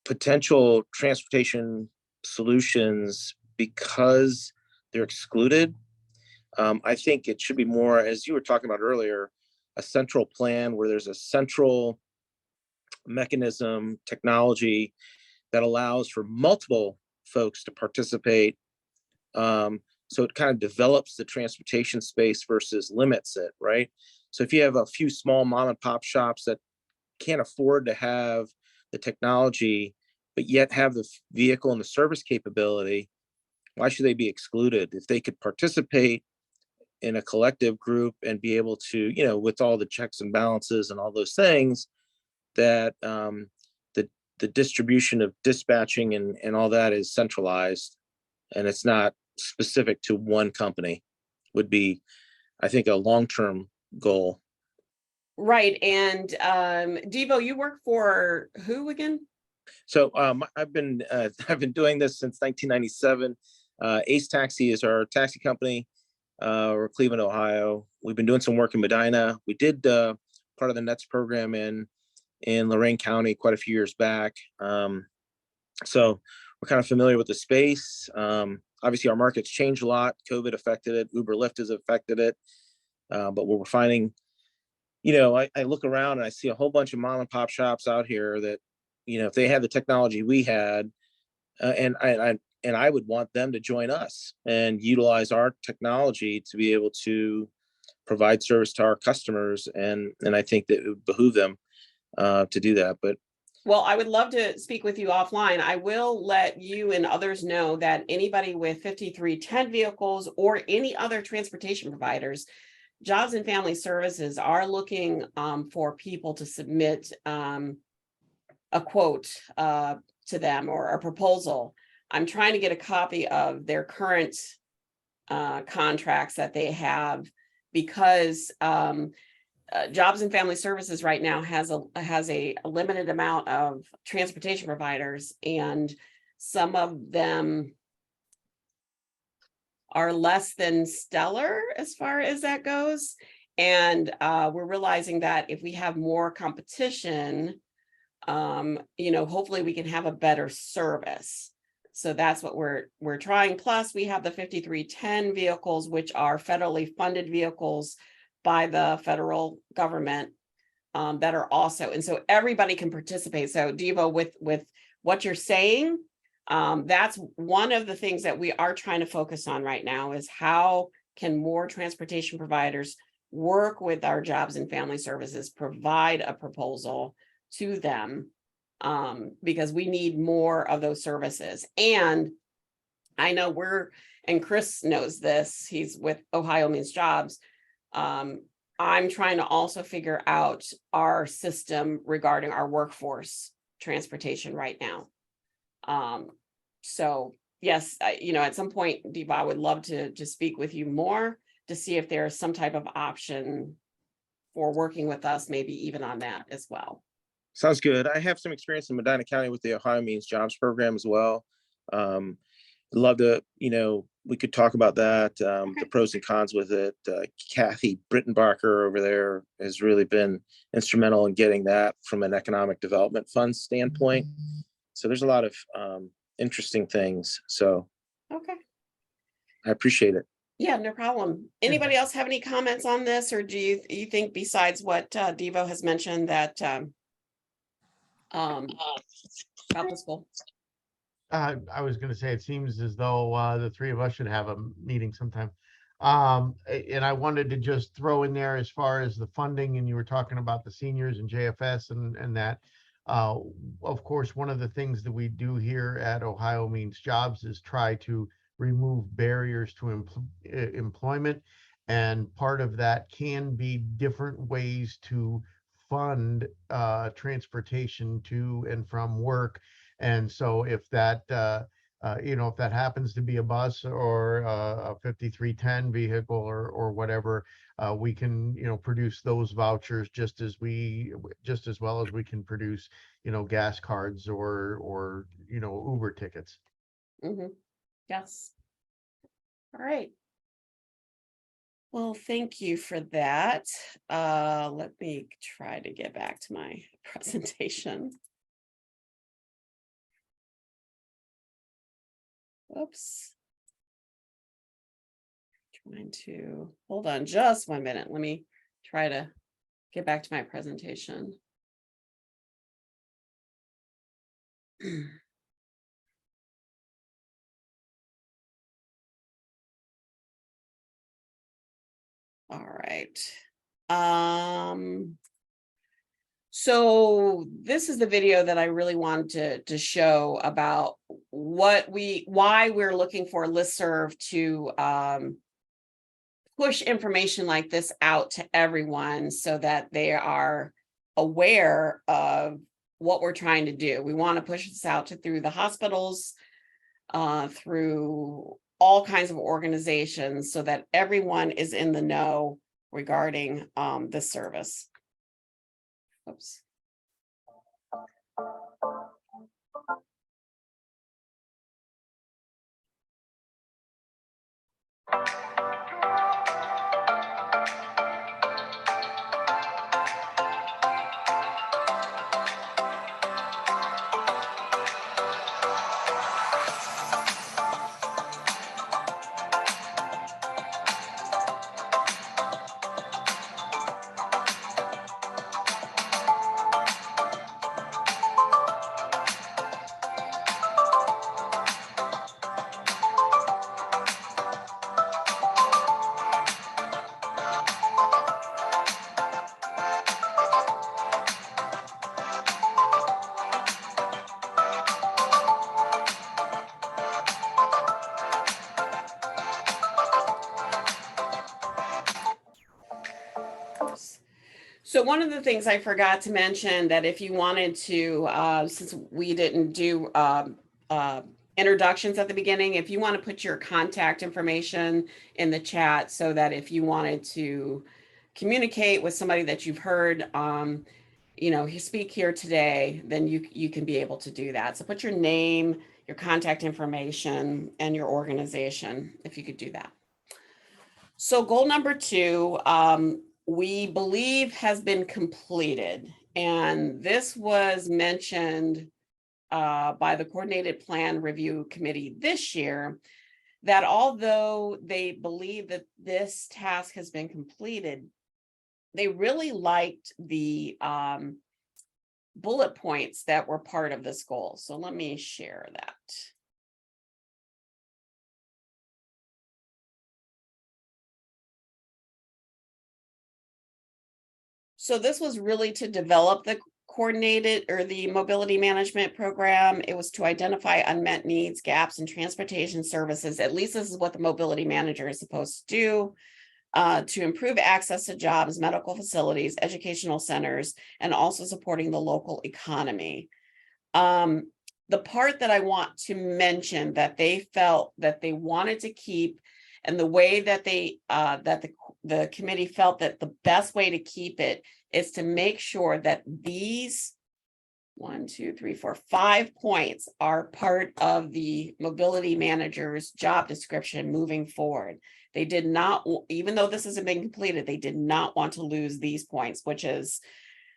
potential transportation solutions because they're excluded. I think it should be more, as you were talking about earlier, a central plan where there's a central mechanism, technology that allows for multiple folks to participate. So it kind of develops the transportation space versus limits it, right? So if you have a few small mom and pop shops that can't afford to have the technology, but yet have the vehicle and the service capability, why should they be excluded? If they could participate in a collective group and be able to, with all the checks and balances and all those things, that the distribution of dispatching and all that is centralized, and it's not specific to one company, would be, I think, a long-term goal. Right. And Devo, you work for who again? So I've been doing this since 1997. Ace Taxi is our taxi company. We're Cleveland, Ohio. We've been doing some work in Medina. We did part of the NETS program in Lorain County quite a few years back. So we're kind of familiar with the space. Obviously, our market's changed a lot. COVID affected it. Uber, Lyft has affected it. But what we're finding, I look around and I see a whole bunch of mom and pop shops out here that, if they had the technology we had, and I would want them to join us and utilize our technology to be able to provide service to our customers. And I think that it would behoove them to do that. But well, I would love to speak with you offline. I will let you and others know that anybody with 5310 vehicles or any other transportation providers, Jobs and Family Services are looking for people to submit a quote to them or a proposal. I'm trying to get a copy of their current contracts that they have, because Jobs and Family Services right now has a limited amount of transportation providers, and some of them are less than stellar as far as that goes. And we're realizing that if we have more competition, hopefully we can have a better service. So that's what we're trying. Plus, we have the 5310 vehicles, which are federally funded vehicles by the federal government, that are also, and so everybody can participate. So Devo, with what you're saying, that's one of the things that we are trying to focus on right now, is how can more transportation providers work with our jobs and family services, provide a proposal to them, because we need more of those services. And I know and Chris knows this, he's with Ohio Means Jobs. I'm trying to also figure out our system regarding our workforce transportation right now. So yes, at some point, Diva, I would love to speak with you more to see if there's some type of option for working with us, maybe even on that as well. Sounds good. I have some experience in Medina County with the Ohio Means Jobs program as well. Love to, we could talk about that, the pros and cons with it. Kathy Brittenbacher over there has really been instrumental in getting that from an economic development fund standpoint. So there's a lot of interesting things. So Okay. I appreciate it. Yeah, no problem. Anybody else have any comments on this, or do you think, besides what Devo has mentioned, that about the school? I was going to say, it seems as though the three of us should have a meeting sometime. And I wanted to just throw in there, as far as the funding, and you were talking about the seniors and JFS and that. Of course, one of the things that we do here at Ohio Means Jobs is try to remove barriers to employment. And part of that can be different ways to fund transportation to and from work. And so if that, if that happens to be a bus or a 5310 vehicle or whatever, we can, produce those vouchers just as well as we can produce, gas cards or Uber tickets. Mm-hmm. Yes. All right. Well, thank you for that. Let me try to get back to my presentation. Oops. Trying to hold on just 1 minute. Let me try to get back to my presentation. All right. So this is the video that I really wanted to show about why we're looking for listserv to push information like this out to everyone, so that they are aware of what we're trying to do. We want to push this out through the hospitals, through all kinds of organizations, so that everyone is in the know regarding this service. Oops. So one of the things I forgot to mention, that if you wanted to, since we didn't do introductions at the beginning, if you want to put your contact information in the chat, so that if you wanted to communicate with somebody that you've heard, speak here today, then you can be able to do that. So put your name, your contact information, and your organization, if you could do that. So goal number 2, we believe has been completed. And this was mentioned by the Coordinated Plan Review Committee this year, that although they believe that this task has been completed, they really liked the bullet points that were part of this goal. So let me share that. So this was really to develop the coordinated or the mobility management program. It was to identify unmet needs, gaps in transportation services. At least this is what the mobility manager is supposed to do. To improve access to jobs, medical facilities, educational centers, and also supporting the local economy. The part that I want to mention that they felt that they wanted to keep, and the way that they that the committee felt that the best way to keep it is to make sure that these 5 points are part of the mobility manager's job description moving forward. They did not, even though this hasn't been completed, they did not want to lose these points, which is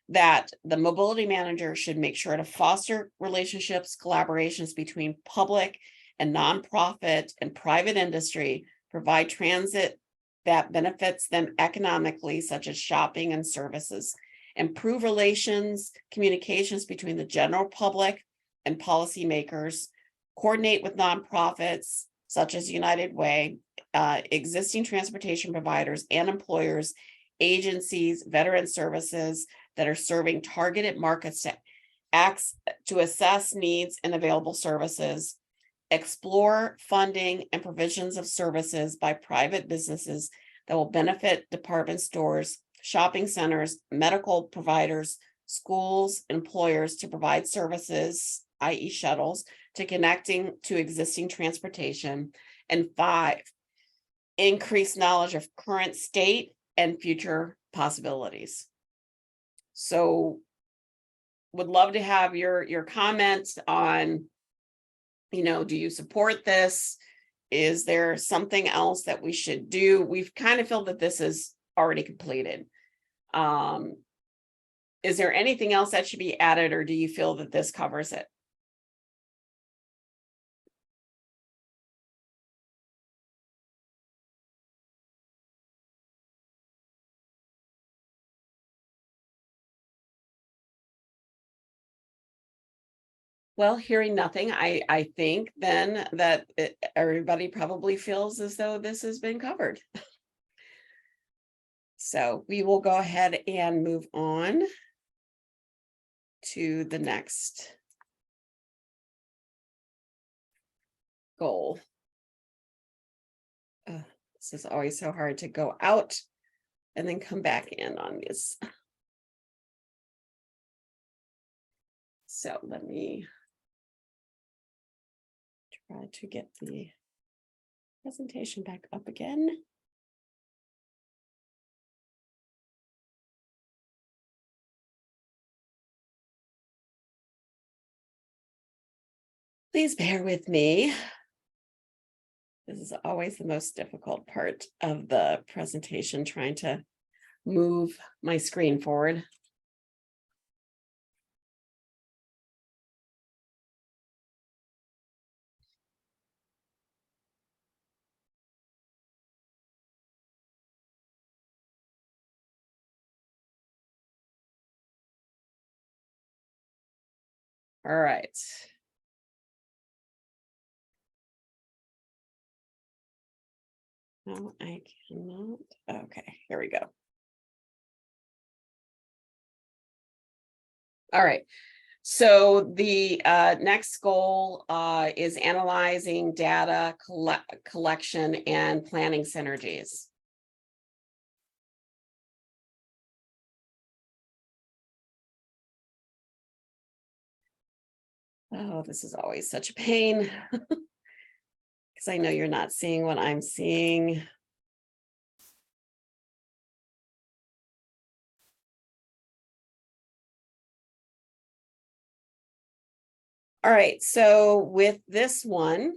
that the mobility manager should make sure to foster relationships, collaborations between public and nonprofit and private industry, provide transit that benefits them economically, such as shopping and services, improve relations, communications between the general public and policymakers, coordinate with nonprofits such as United Way, existing transportation providers and employers, agencies, veteran services that are serving targeted markets to assess needs and available services, explore funding and provisions of services by private businesses that will benefit department stores, shopping centers, medical providers, schools, employers to provide services, i.e. shuttles, to connecting to existing transportation. And 5, increase knowledge of current state and future possibilities. So would love to have your comments on, do you support this? Is there something else that we should do? We've kind of felt that this is already completed. Is there anything else that should be added, or do you feel that this covers it? Well, hearing nothing, I think then that everybody probably feels as though this has been covered. So we will go ahead and move on to the next goal. This is always so hard to go out and then come back in on this. So let me try to get the presentation back up again. Please bear with me. This is always the most difficult part of the presentation, trying to move my screen forward. All right. No, I cannot. Okay, here we go. All right. So the next goal is analyzing data collection and planning synergies. Oh, this is always such a pain because I know you're not seeing what I'm seeing. All right, so with this one,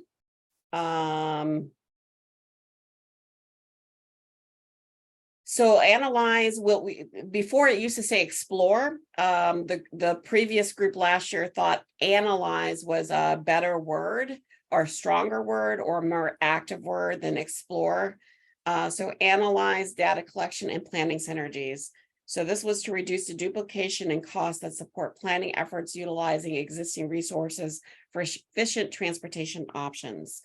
so analyze what we, before it used to say explore, the previous group last year thought analyze was a better word or stronger word or more active word than explore. So analyze data collection and planning synergies. So this was to reduce the duplication and costs that support planning efforts utilizing existing resources for efficient transportation options.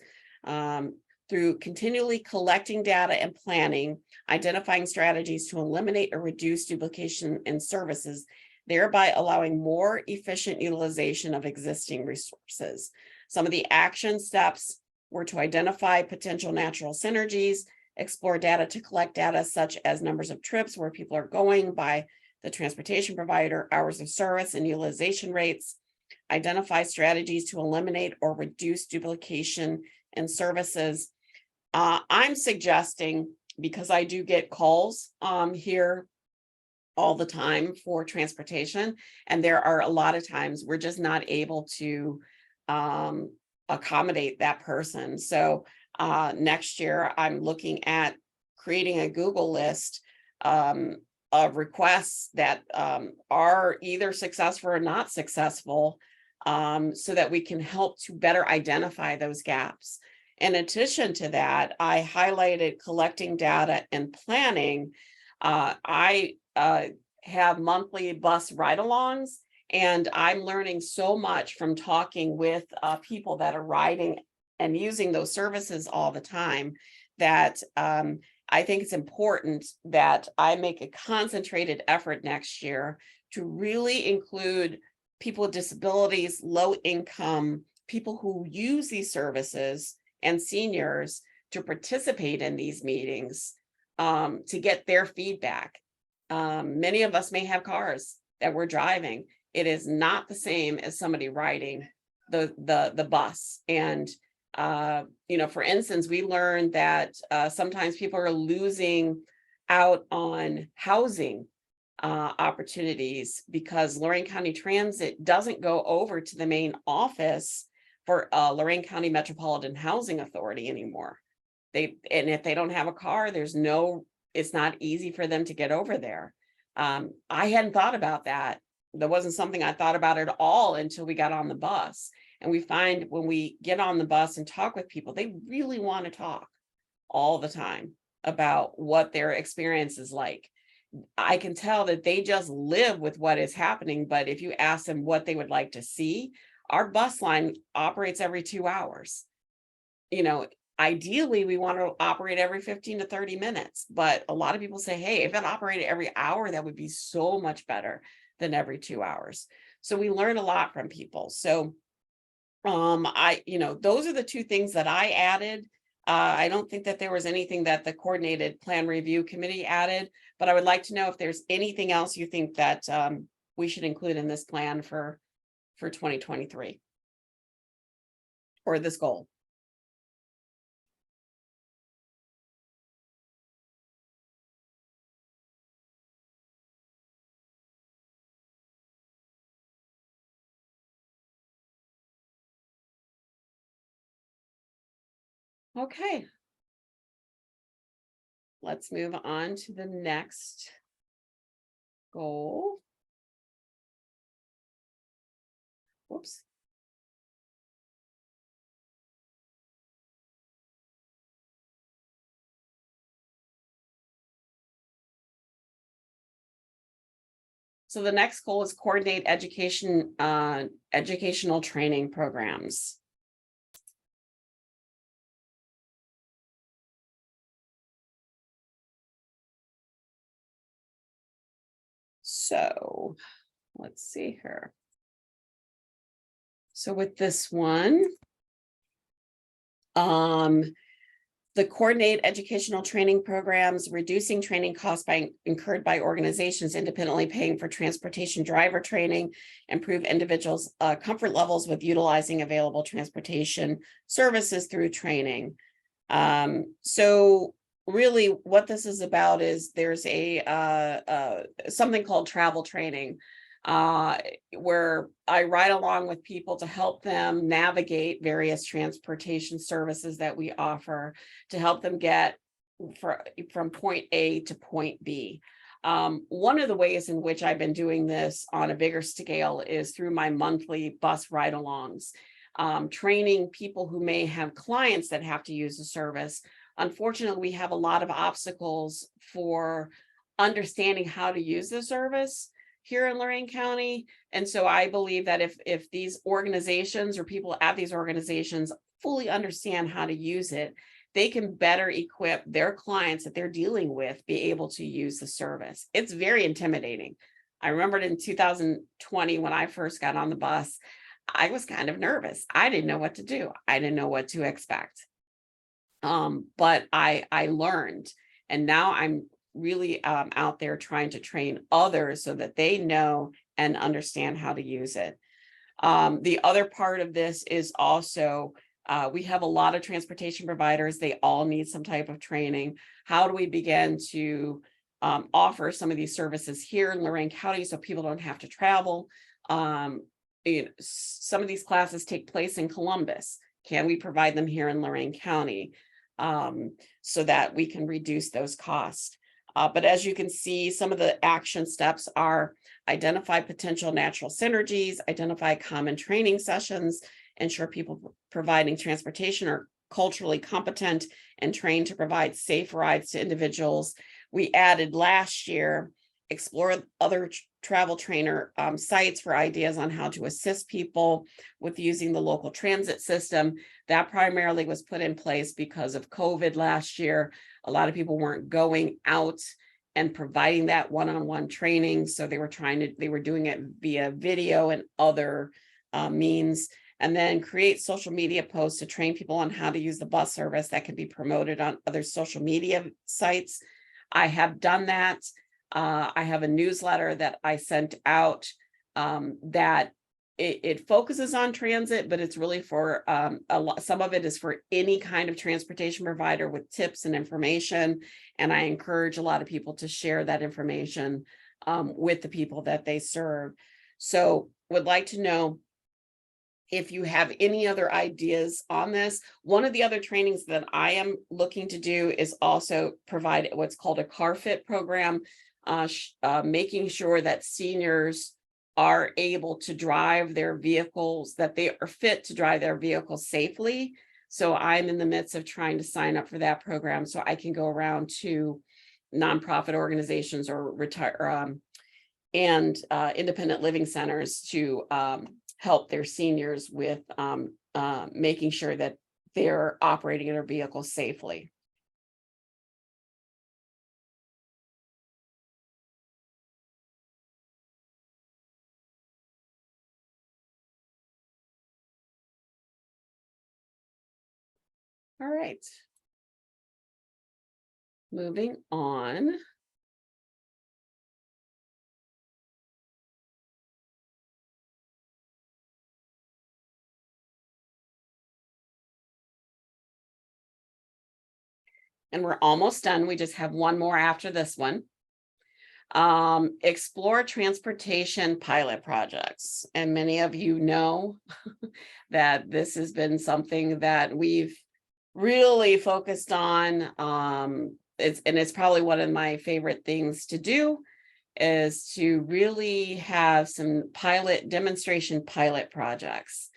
Through continually collecting data and planning, identifying strategies to eliminate or reduce duplication in services, thereby allowing more efficient utilization of existing resources. Some of the action steps were to identify potential natural synergies, explore data to collect data such as numbers of trips, where people are going by the transportation provider, hours of service, and utilization rates, identify strategies to eliminate or reduce duplication in services. I'm suggesting, because I do get calls here all the time for transportation, and there are a lot of times we're just not able to accommodate that person. So next year, I'm looking at creating a Google list of requests that are either successful or not successful, so that we can help to better identify those gaps. In addition to that, I highlighted collecting data and planning. I have monthly bus ride-alongs, and I'm learning so much from talking with people that are riding and using those services all the time, that I think it's important that I make a concentrated effort next year to really include people with disabilities, low income, people who use these services, and seniors to participate in these meetings to get their feedback. Many of us may have cars that we're driving. It is not the same as somebody riding the bus. And for instance, we learned that sometimes people are losing out on housing opportunities because Lorain County Transit doesn't go over to the main office for Lorain County Metropolitan Housing Authority anymore. And if they don't have a car, it's not easy for them to get over there. I hadn't thought about that. That wasn't something I thought about at all until we got on the bus. And we find when we get on the bus and talk with people, they really want to talk all the time about what their experience is like. I can tell that they just live with what is happening, but if you ask them what they would like to see, our bus line operates every 2 hours. Ideally, we want to operate every 15 to 30 minutes, but a lot of people say, hey, if it operated every hour, that would be so much better than every 2 hours. So we learn a lot from people. So those are the two things that I added. I don't think that there was anything that the coordinated plan review committee added, but I would like to know if there's anything else you think that we should include in this plan for 2023 or this goal. Okay. Let's move on to the next goal. Whoops. So the next goal is coordinate educational training programs. So let's see here. So with this one, the coordinate educational training programs, reducing training costs incurred by organizations independently paying for transportation driver training, improve individuals' comfort levels with utilizing available transportation services through training. So really what this is about is there's something called travel training. where I ride along with people to help them navigate various transportation services that we offer to help them get from point A to point B. One of the ways in which I've been doing this on a bigger scale is through my monthly bus ride-alongs, training people who may have clients that have to use the service. Unfortunately, we have a lot of obstacles for understanding how to use the service here in Lorain County. And so I believe that if these organizations or people at these organizations fully understand how to use it, they can better equip their clients that they're dealing with be able to use the service. It's very intimidating. I remembered in 2020 when I first got on the bus, I was kind of nervous. I didn't know what to do. I didn't know what to expect. But I learned, and now I'm really out there trying to train others so that they know and understand how to use it. The other part of this is also we have a lot of transportation providers. They all need some type of training. How do we begin to offer some of these services here in Lorain County so people don't have to travel? Some of these classes take place in Columbus. Can we provide them here in Lorain County so that we can reduce those costs? But as you can see, some of the action steps are identify potential natural synergies, identify common training sessions, ensure people providing transportation are culturally competent and trained to provide safe rides to individuals. We added last year, explore other travel trainer sites for ideas on how to assist people with using the local transit system. That primarily was put in place because of COVID last year. A lot of people weren't going out and providing that one-on-one training. So they were doing it via video and other means. And then create social media posts to train people on how to use the bus service that can be promoted on other social media sites. I have done that. I have a newsletter that I sent out that it focuses on transit, but it's really for some of it is for any kind of transportation provider with tips and information. And I encourage a lot of people to share that information with the people that they serve. So would like to know if you have any other ideas on this. One of the other trainings that I am looking to do is also provide what's called a car fit program, making sure that seniors are able to drive their vehicles, that they are fit to drive their vehicles safely. So I'm in the midst of trying to sign up for that program so I can go around to nonprofit organizations or independent living centers to help their seniors with making sure that they're operating their vehicles safely. All right. Moving on. And we're almost done. We just have one more after this one. Explore transportation pilot projects. And many of you know that this has been something that we've really focused on. It's probably one of my favorite things to do is to really have some demonstration pilot projects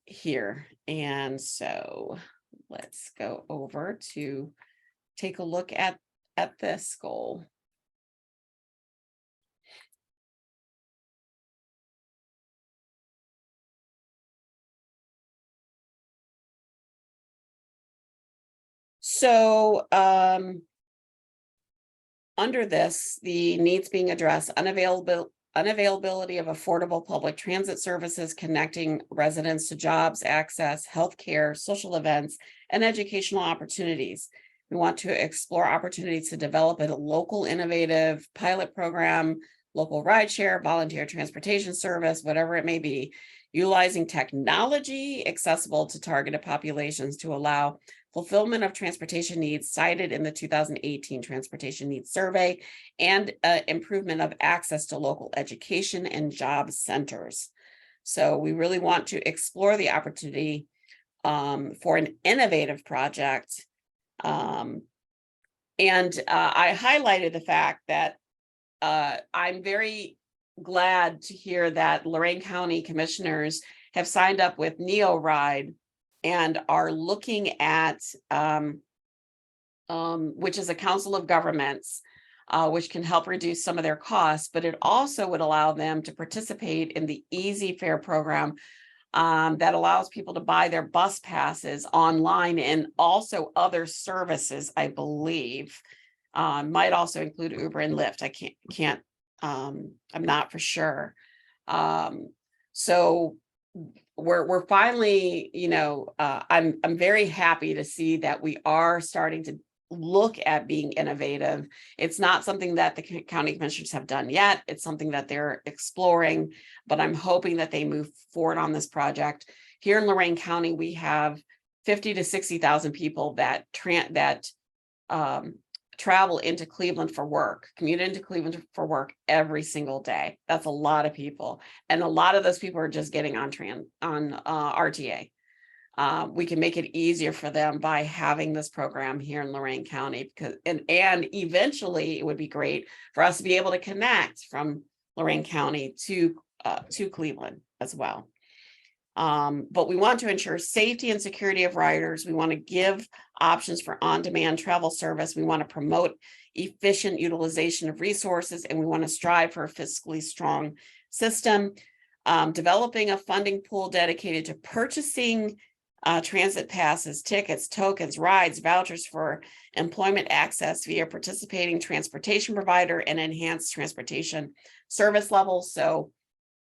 here. And so let's go over to take a look at this goal. So under this, the needs being addressed, unavailability of affordable public transit services connecting residents to jobs, access, healthcare, social events, and educational opportunities. We want to explore opportunities to develop a local innovative pilot program, local rideshare, volunteer transportation service, whatever it may be, utilizing technology accessible to targeted populations to allow fulfillment of transportation needs cited in the 2018 Transportation Needs Survey, and improvement of access to local education and job centers. So we really want to explore the opportunity for an innovative project. And I highlighted the fact that I'm very glad to hear that Lorain County commissioners have signed up with NeoRide and are looking at, which is a council of governments, which can help reduce some of their costs, but it also would allow them to participate in the Easy Fare program that allows people to buy their bus passes online and also other services, I believe. Might also include Uber and Lyft. I can't, I'm not for sure. So we're finally, you know, I'm very happy to see that we are starting to look at being innovative. It's not something that the county commissioners have done yet. It's something that they're exploring, but I'm hoping that they move forward on this project. Here in Lorain County, we have 50 to 60,000 people that travel into Cleveland for work, commute into Cleveland for work every single day. That's a lot of people. And a lot of those people are just getting on RTA. We can make it easier for them by having this program here in Lorain County, because and eventually it would be great for us to be able to connect from Lorain County to Cleveland as well. But we want to ensure safety and security of riders. We want to give options for on-demand travel service. We want to promote efficient utilization of resources, and we want to strive for a fiscally strong system. Developing a funding pool dedicated to purchasing transit passes, tickets, tokens, rides, vouchers for employment access via participating transportation provider and enhanced transportation service levels. So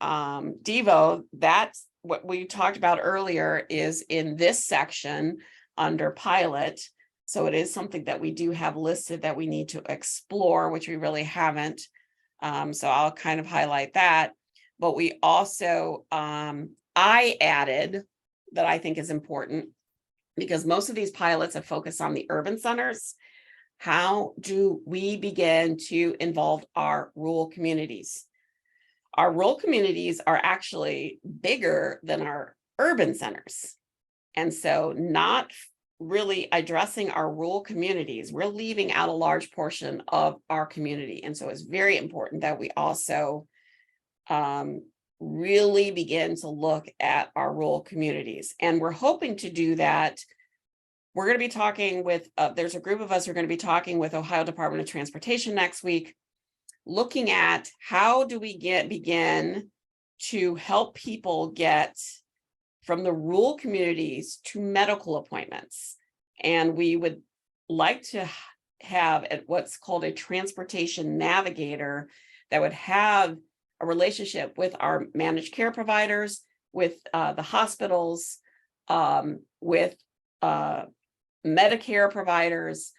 Devo, that's what we talked about earlier, is in this section under pilot. So it is something that we do have listed that we need to explore, which we really haven't. So I'll kind of highlight that. But we also, I added that I think is important, because most of these pilots have focused on the urban centers. How do we begin to involve our rural communities? Our rural communities are actually bigger than our urban centers. And so not really addressing our rural communities, we're leaving out a large portion of our community. And so it's very important that we also really begin to look at our rural communities. And we're hoping to do that. We're going to be talking with, there's a group of us who are going to be talking with Ohio Department of Transportation next week, looking at how do we begin to help people get from the rural communities to medical appointments. And we would like to have what's called a transportation navigator that would have a relationship with our managed care providers, with the hospitals, with Medicare providers,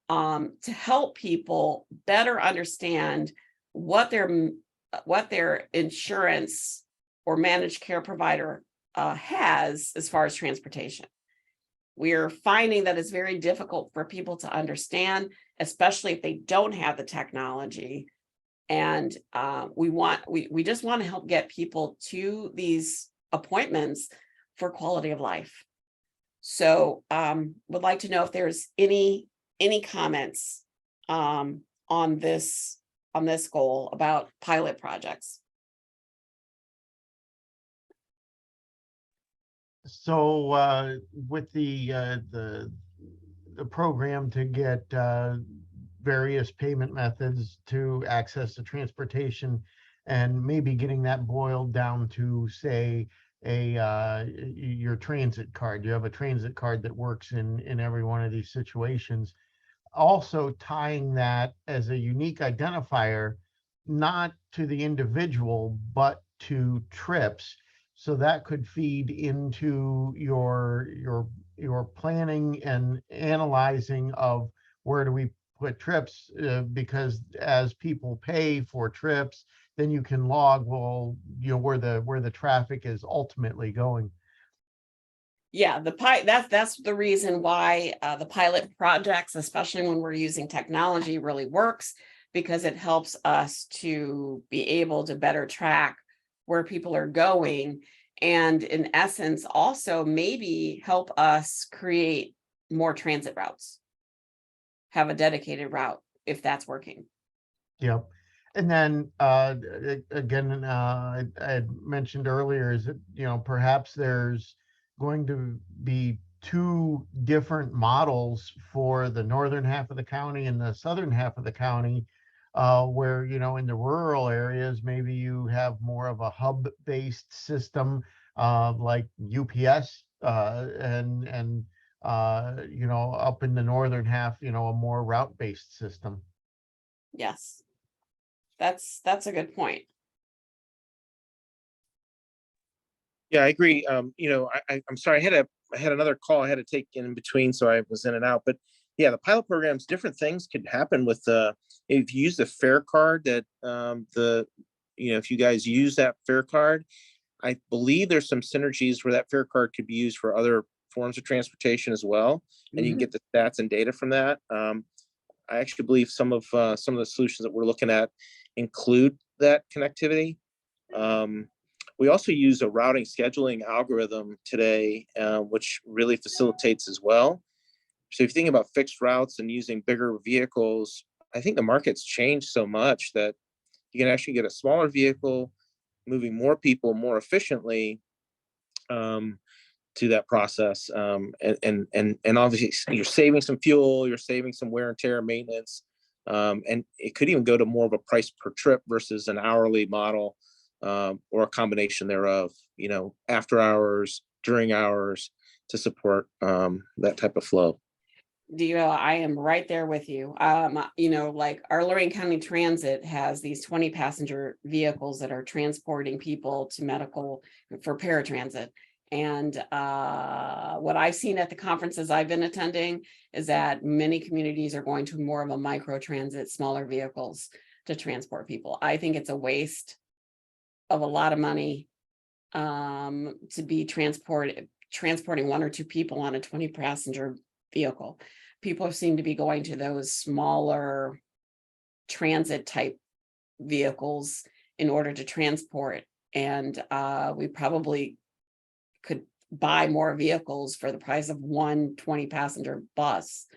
to help people better understand what their insurance or managed care provider has as far as transportation. We are finding that it's very difficult for people to understand, especially if they don't have the technology. And we just want to help get people to these appointments for quality of life. So would like to know if there's any comments on this goal about pilot projects. So with the program to get various payment methods to access the transportation, and maybe getting that boiled down to, say, your transit card. You have a transit card that works in every one of these situations. Also tying that as a unique identifier, not to the individual, but to trips. So that could feed into your planning and analyzing of where do we put trips, because as people pay for trips, then you can log, well, where the traffic is ultimately going. Yeah, that's the reason why the pilot projects, especially when we're using technology, really works, because it helps us to be able to better track where people are going, and in essence also maybe help us create more transit routes, have a dedicated route if that's working. Yep. And then, again, I had mentioned earlier is that, perhaps there's going to be two different models for the northern half of the county and the southern half of the county, where, in the rural areas, maybe you have more of a hub-based system, like UPS, and up in the northern half, a more route-based system. Yes, that's a good point. Yeah, I agree. I'm sorry, I had another call I had to take in between, so I was in and out. But yeah, the pilot programs, different things could happen with if you use the fare card that if you guys use that fare card, I believe there's some synergies where that fare card could be used for other forms of transportation as well, and you can get the stats and data from that. I actually believe some of the solutions that we're looking at include that connectivity. We also use a routing scheduling algorithm today, which really facilitates as well. So if you think about fixed routes and using bigger vehicles, I think the market's changed so much that you can actually get a smaller vehicle moving more people more efficiently to that process. And obviously you're saving some fuel, you're saving some wear and tear maintenance. And it could even go to more of a price per trip versus an hourly model, or a combination thereof, after hours, during hours, to support that type of flow. I am right there with you. Like our Lorain County Transit has these 20 passenger vehicles that are transporting people to medical for paratransit. And what I've seen at the conferences I've been attending is that many communities are going to more of a micro transit, smaller vehicles to transport people. I think it's a waste of a lot of money to be transporting one or two people on a 20 passenger vehicle. People seem to be going to those smaller transit type vehicles in order to transport. And we probably could buy more vehicles for the price of one 20 passenger bus,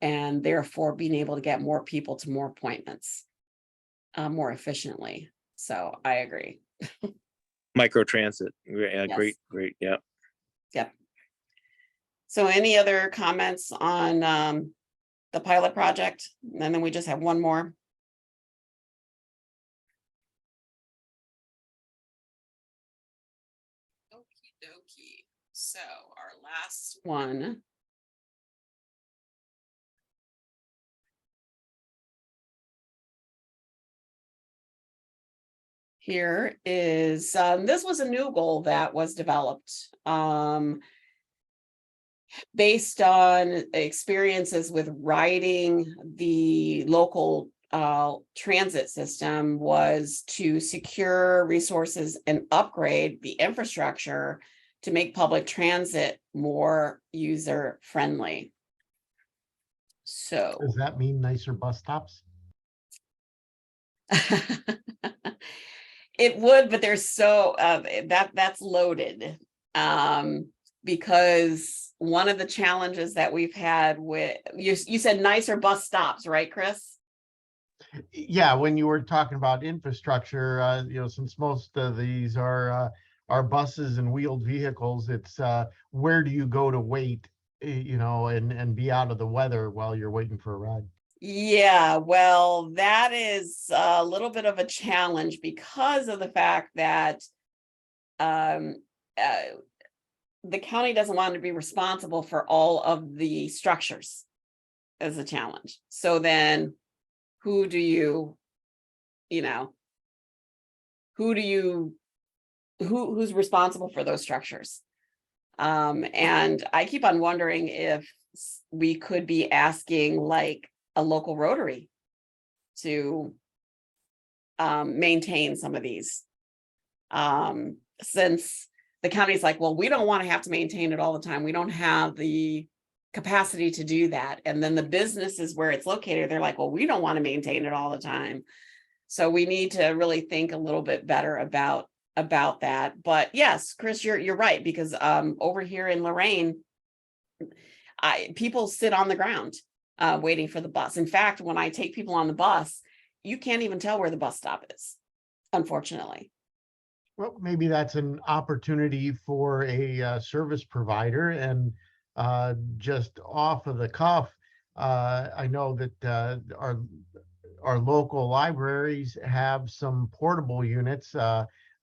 and therefore being able to get more people to more appointments more efficiently. So I agree. Micro transit. Yeah, Yes. Great. Yeah. Yep. So any other comments on the pilot project? And then we just have one more. Okie dokie. So our last one. Here is, this was a new goal that was developed based on experiences with riding the local transit system, was to secure resources and upgrade the infrastructure to make public transit more user friendly. So Does that mean nicer bus stops? it would, but there's so that's loaded, because one of the challenges that we've had with you said nicer bus stops, right, Chris? Yeah, when you were talking about infrastructure, since most of these are buses and wheeled vehicles, it's where do you go to wait, and be out of the weather while you're waiting for a ride? Yeah, well, that is a little bit of a challenge because of the fact that um, the county doesn't want to be responsible for all of the structures as a challenge. So then who do you, who's responsible for those structures? And I keep on wondering if we could be asking like a local Rotary to maintain some of these, since the county's like, well, we don't want to have to maintain it all the time. We don't have the capacity to do that. And then the businesses where it's located, they're like, well, we don't want to maintain it all the time. So we need to really think a little bit better about that. But yes, Chris, you're right, because over here in Lorraine, people sit on the ground waiting for the bus. In fact, when I take people on the bus, you can't even tell where the bus stop is, unfortunately. Well, maybe that's an opportunity for a service provider. And just off of the cuff, I know that our local libraries have some portable units.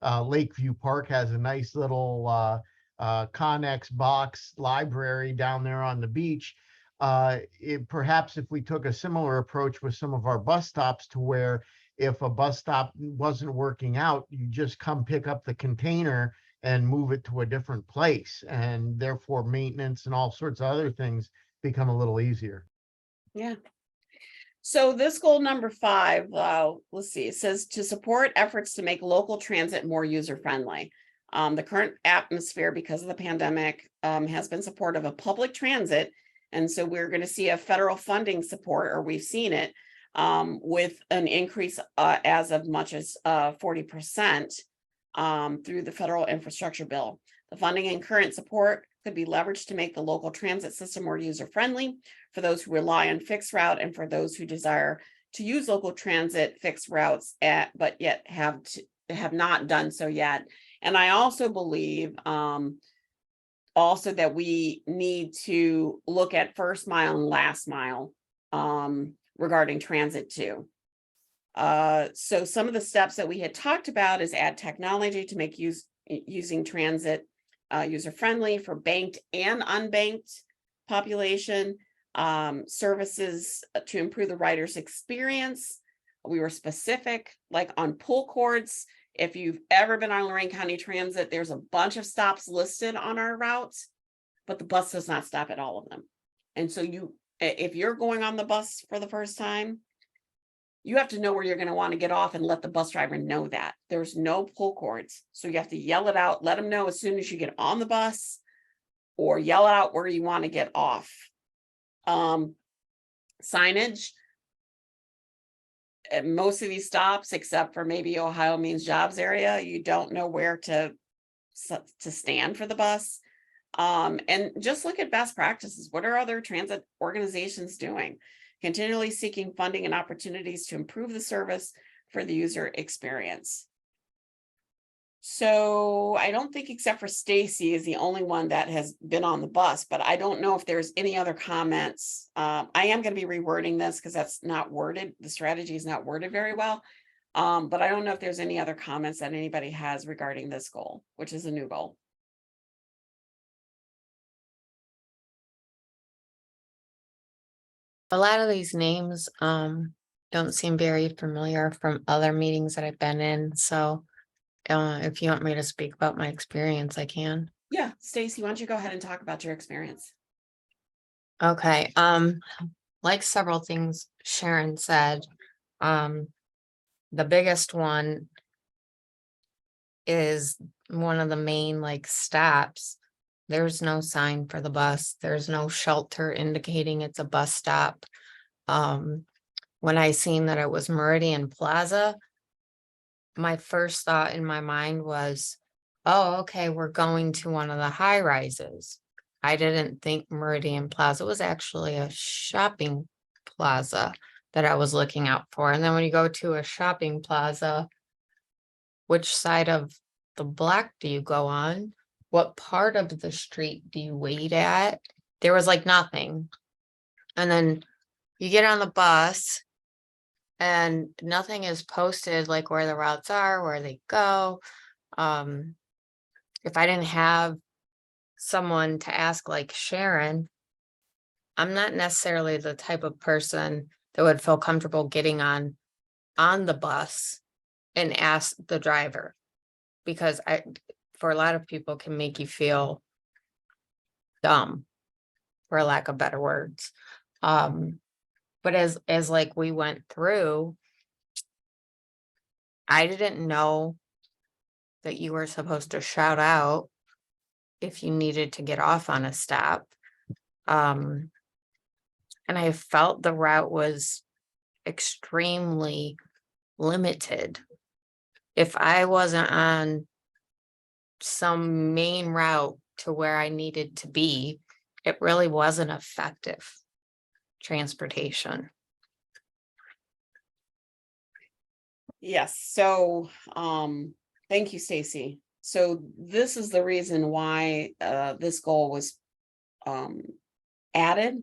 Lakeview Park has a nice little Connex box library down there on the beach. Perhaps if we took a similar approach with some of our bus stops, to where if a bus stop wasn't working out, you just come pick up the container and move it to a different place, and therefore maintenance and all sorts of other things become a little easier. Yeah. So this goal number 5, let's see, it says to support efforts to make local transit more user-friendly. The current atmosphere, because of the pandemic, has been supportive of public transit. And so we're going to see a federal funding support, or we've seen it, with an increase as of much as 40% through the federal infrastructure bill. The funding and current support could be leveraged to make the local transit system more user-friendly for those who rely on fixed route and for those who desire to use local transit fixed routes but yet have not done so yet. And I also believe also that we need to look at first mile and last mile regarding transit too. So some of the steps that we had talked about is add technology to make using transit user-friendly for banked and unbanked population, services to improve the rider's experience. We were specific, like on pull cords. If you've ever been on Lorraine County Transit, there's a bunch of stops listed on our routes, but the bus does not stop at all of them. And so if you're going on the bus for the first time, you have to know where you're going to want to get off and let the bus driver know that. There's no pull cords. So you have to yell it out, let them know as soon as you get on the bus, or yell out where you want to get off. Signage. At most of these stops, except for maybe Ohio Means Jobs area, you don't know where to stand for the bus. And just look at best practices. What are other transit organizations doing? Continually seeking funding and opportunities to improve the service for the user experience. So I don't think, except for Stacy, is the only one that has been on the bus, but I don't know if there's any other comments. I am going to be rewording this because that's not worded. The strategy is not worded very well. But I don't know if there's any other comments that anybody has regarding this goal, which is a new goal. A lot of these names don't seem very familiar from other meetings that I've been in. So if you want me to speak about my experience, I can. Yeah, Stacy, why don't you go ahead and talk about your experience? Okay. Like several things Sharon said, the biggest one is one of the main like stops. There's no sign for the bus. There's no shelter indicating it's a bus stop. When I seen that it was Meridian Plaza, my first thought in my mind was, oh, okay, we're going to one of the high rises. I didn't think Meridian Plaza was actually a shopping plaza that I was looking out for. And then when you go to a shopping plaza, which side of the block do you go on? What part of the street do you wait at? There was like nothing. And then you get on the bus and nothing is posted, like where the routes are, where they go. If I didn't have someone to ask like Sharon, I'm not necessarily the type of person that would feel comfortable getting on the bus and ask the driver, because for a lot of people can make you feel dumb, for lack of better words. But as like we went through, I didn't know that you were supposed to shout out if you needed to get off on a stop. And I felt the route was extremely limited. If I wasn't on some main route to where I needed to be, it really wasn't effective transportation. Yes, so thank you, Stacy. So this is the reason why this goal was added.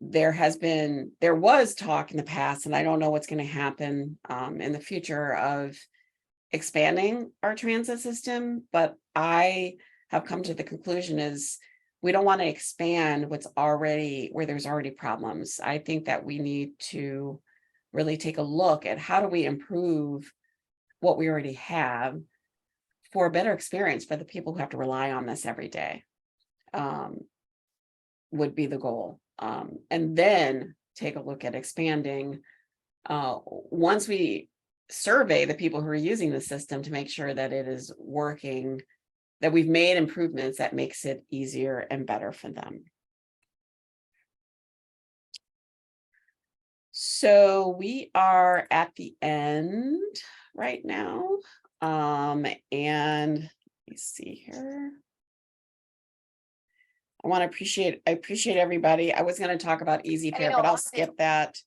There was talk in the past, and I don't know what's going to happen in the future of expanding our transit system, but I have come to the conclusion is we don't want to expand where there's already problems. I think that we need to really take a look at how do we improve what we already have for a better experience for the people who have to rely on this every day, would be the goal. And then take a look at expanding once we survey the people who are using the system to make sure that it is working, that we've made improvements that makes it easier and better for them. So we are at the end right now. And let me see here. I appreciate everybody. I was going to talk about Easy Fare, but I'll skip that.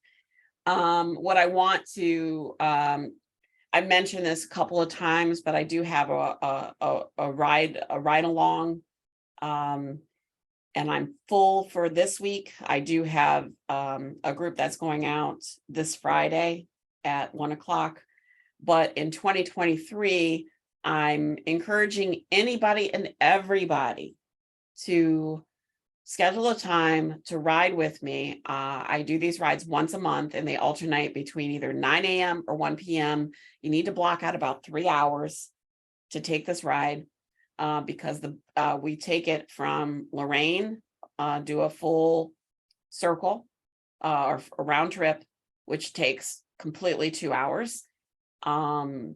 What I want to, I mentioned this a couple of times, but I do have a ride along. And I'm full for this week. I do have a group that's going out this Friday at 1:00. But in 2023, I'm encouraging anybody and everybody to schedule a time to ride with me. I do these rides once a month, and they alternate between either 9 a.m. or 1 p.m. You need to block out about 3 hours to take this ride. Because we take it from Lorraine, do a full circle or a round trip, which takes completely 2 hours. And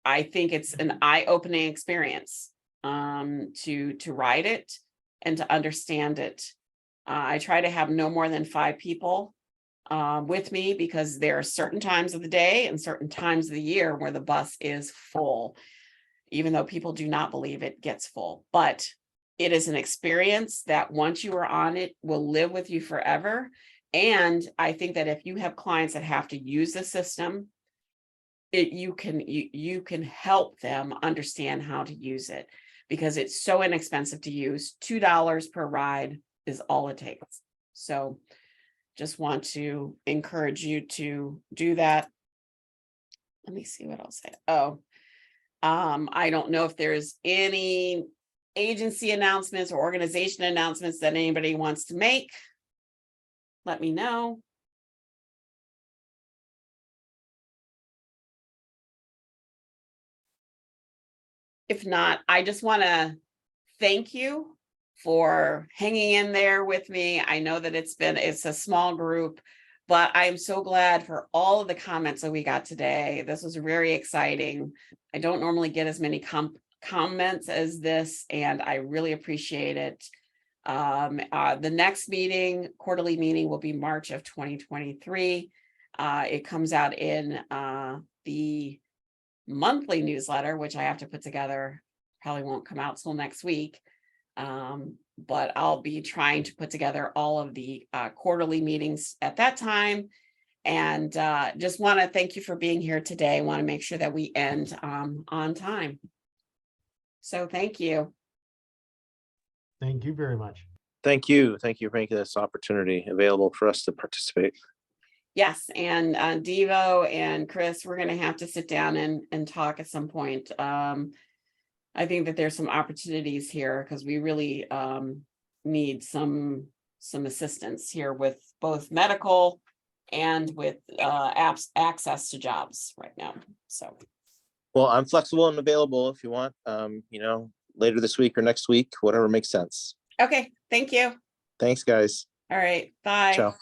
I think it's an eye-opening experience to ride it and to understand it. I try to have no more than 5 people with me, because there are certain times of the day and certain times of the year where the bus is full, even though people do not believe it gets full. But it is an experience that once you are on it will live with you forever. And I think that if you have clients that have to use the system, you can help them understand how to use it, because it's so inexpensive to use. $2 per ride is all it takes. So just want to encourage you to do that. Let me see what else. I don't know if there's any agency announcements or organization announcements that anybody wants to make. Let me know. If not, I just want to thank you for hanging in there with me. I know that it's a small group, but I am so glad for all of the comments that we got today. This was very exciting. I don't normally get as many comments as this, and I really appreciate it. The next quarterly meeting will be March of 2023. It comes out in the monthly newsletter, which I have to put together. Probably won't come out till next week. But I'll be trying to put together all of the quarterly meetings at that time. And just want to thank you for being here today. I want to make sure that we end on time. So thank you. Thank you very much. Thank you. Thank you for making this opportunity available for us to participate. Yes, and Devo and Chris, we're going to have to sit down and talk at some point. I think that there's some opportunities here, because we really need some assistance here with both medical and with access to jobs right now. So, Well, I'm flexible and available if you want, later this week or next week, whatever makes sense. okay, thank you. Thanks, guys. All right, bye. Ciao.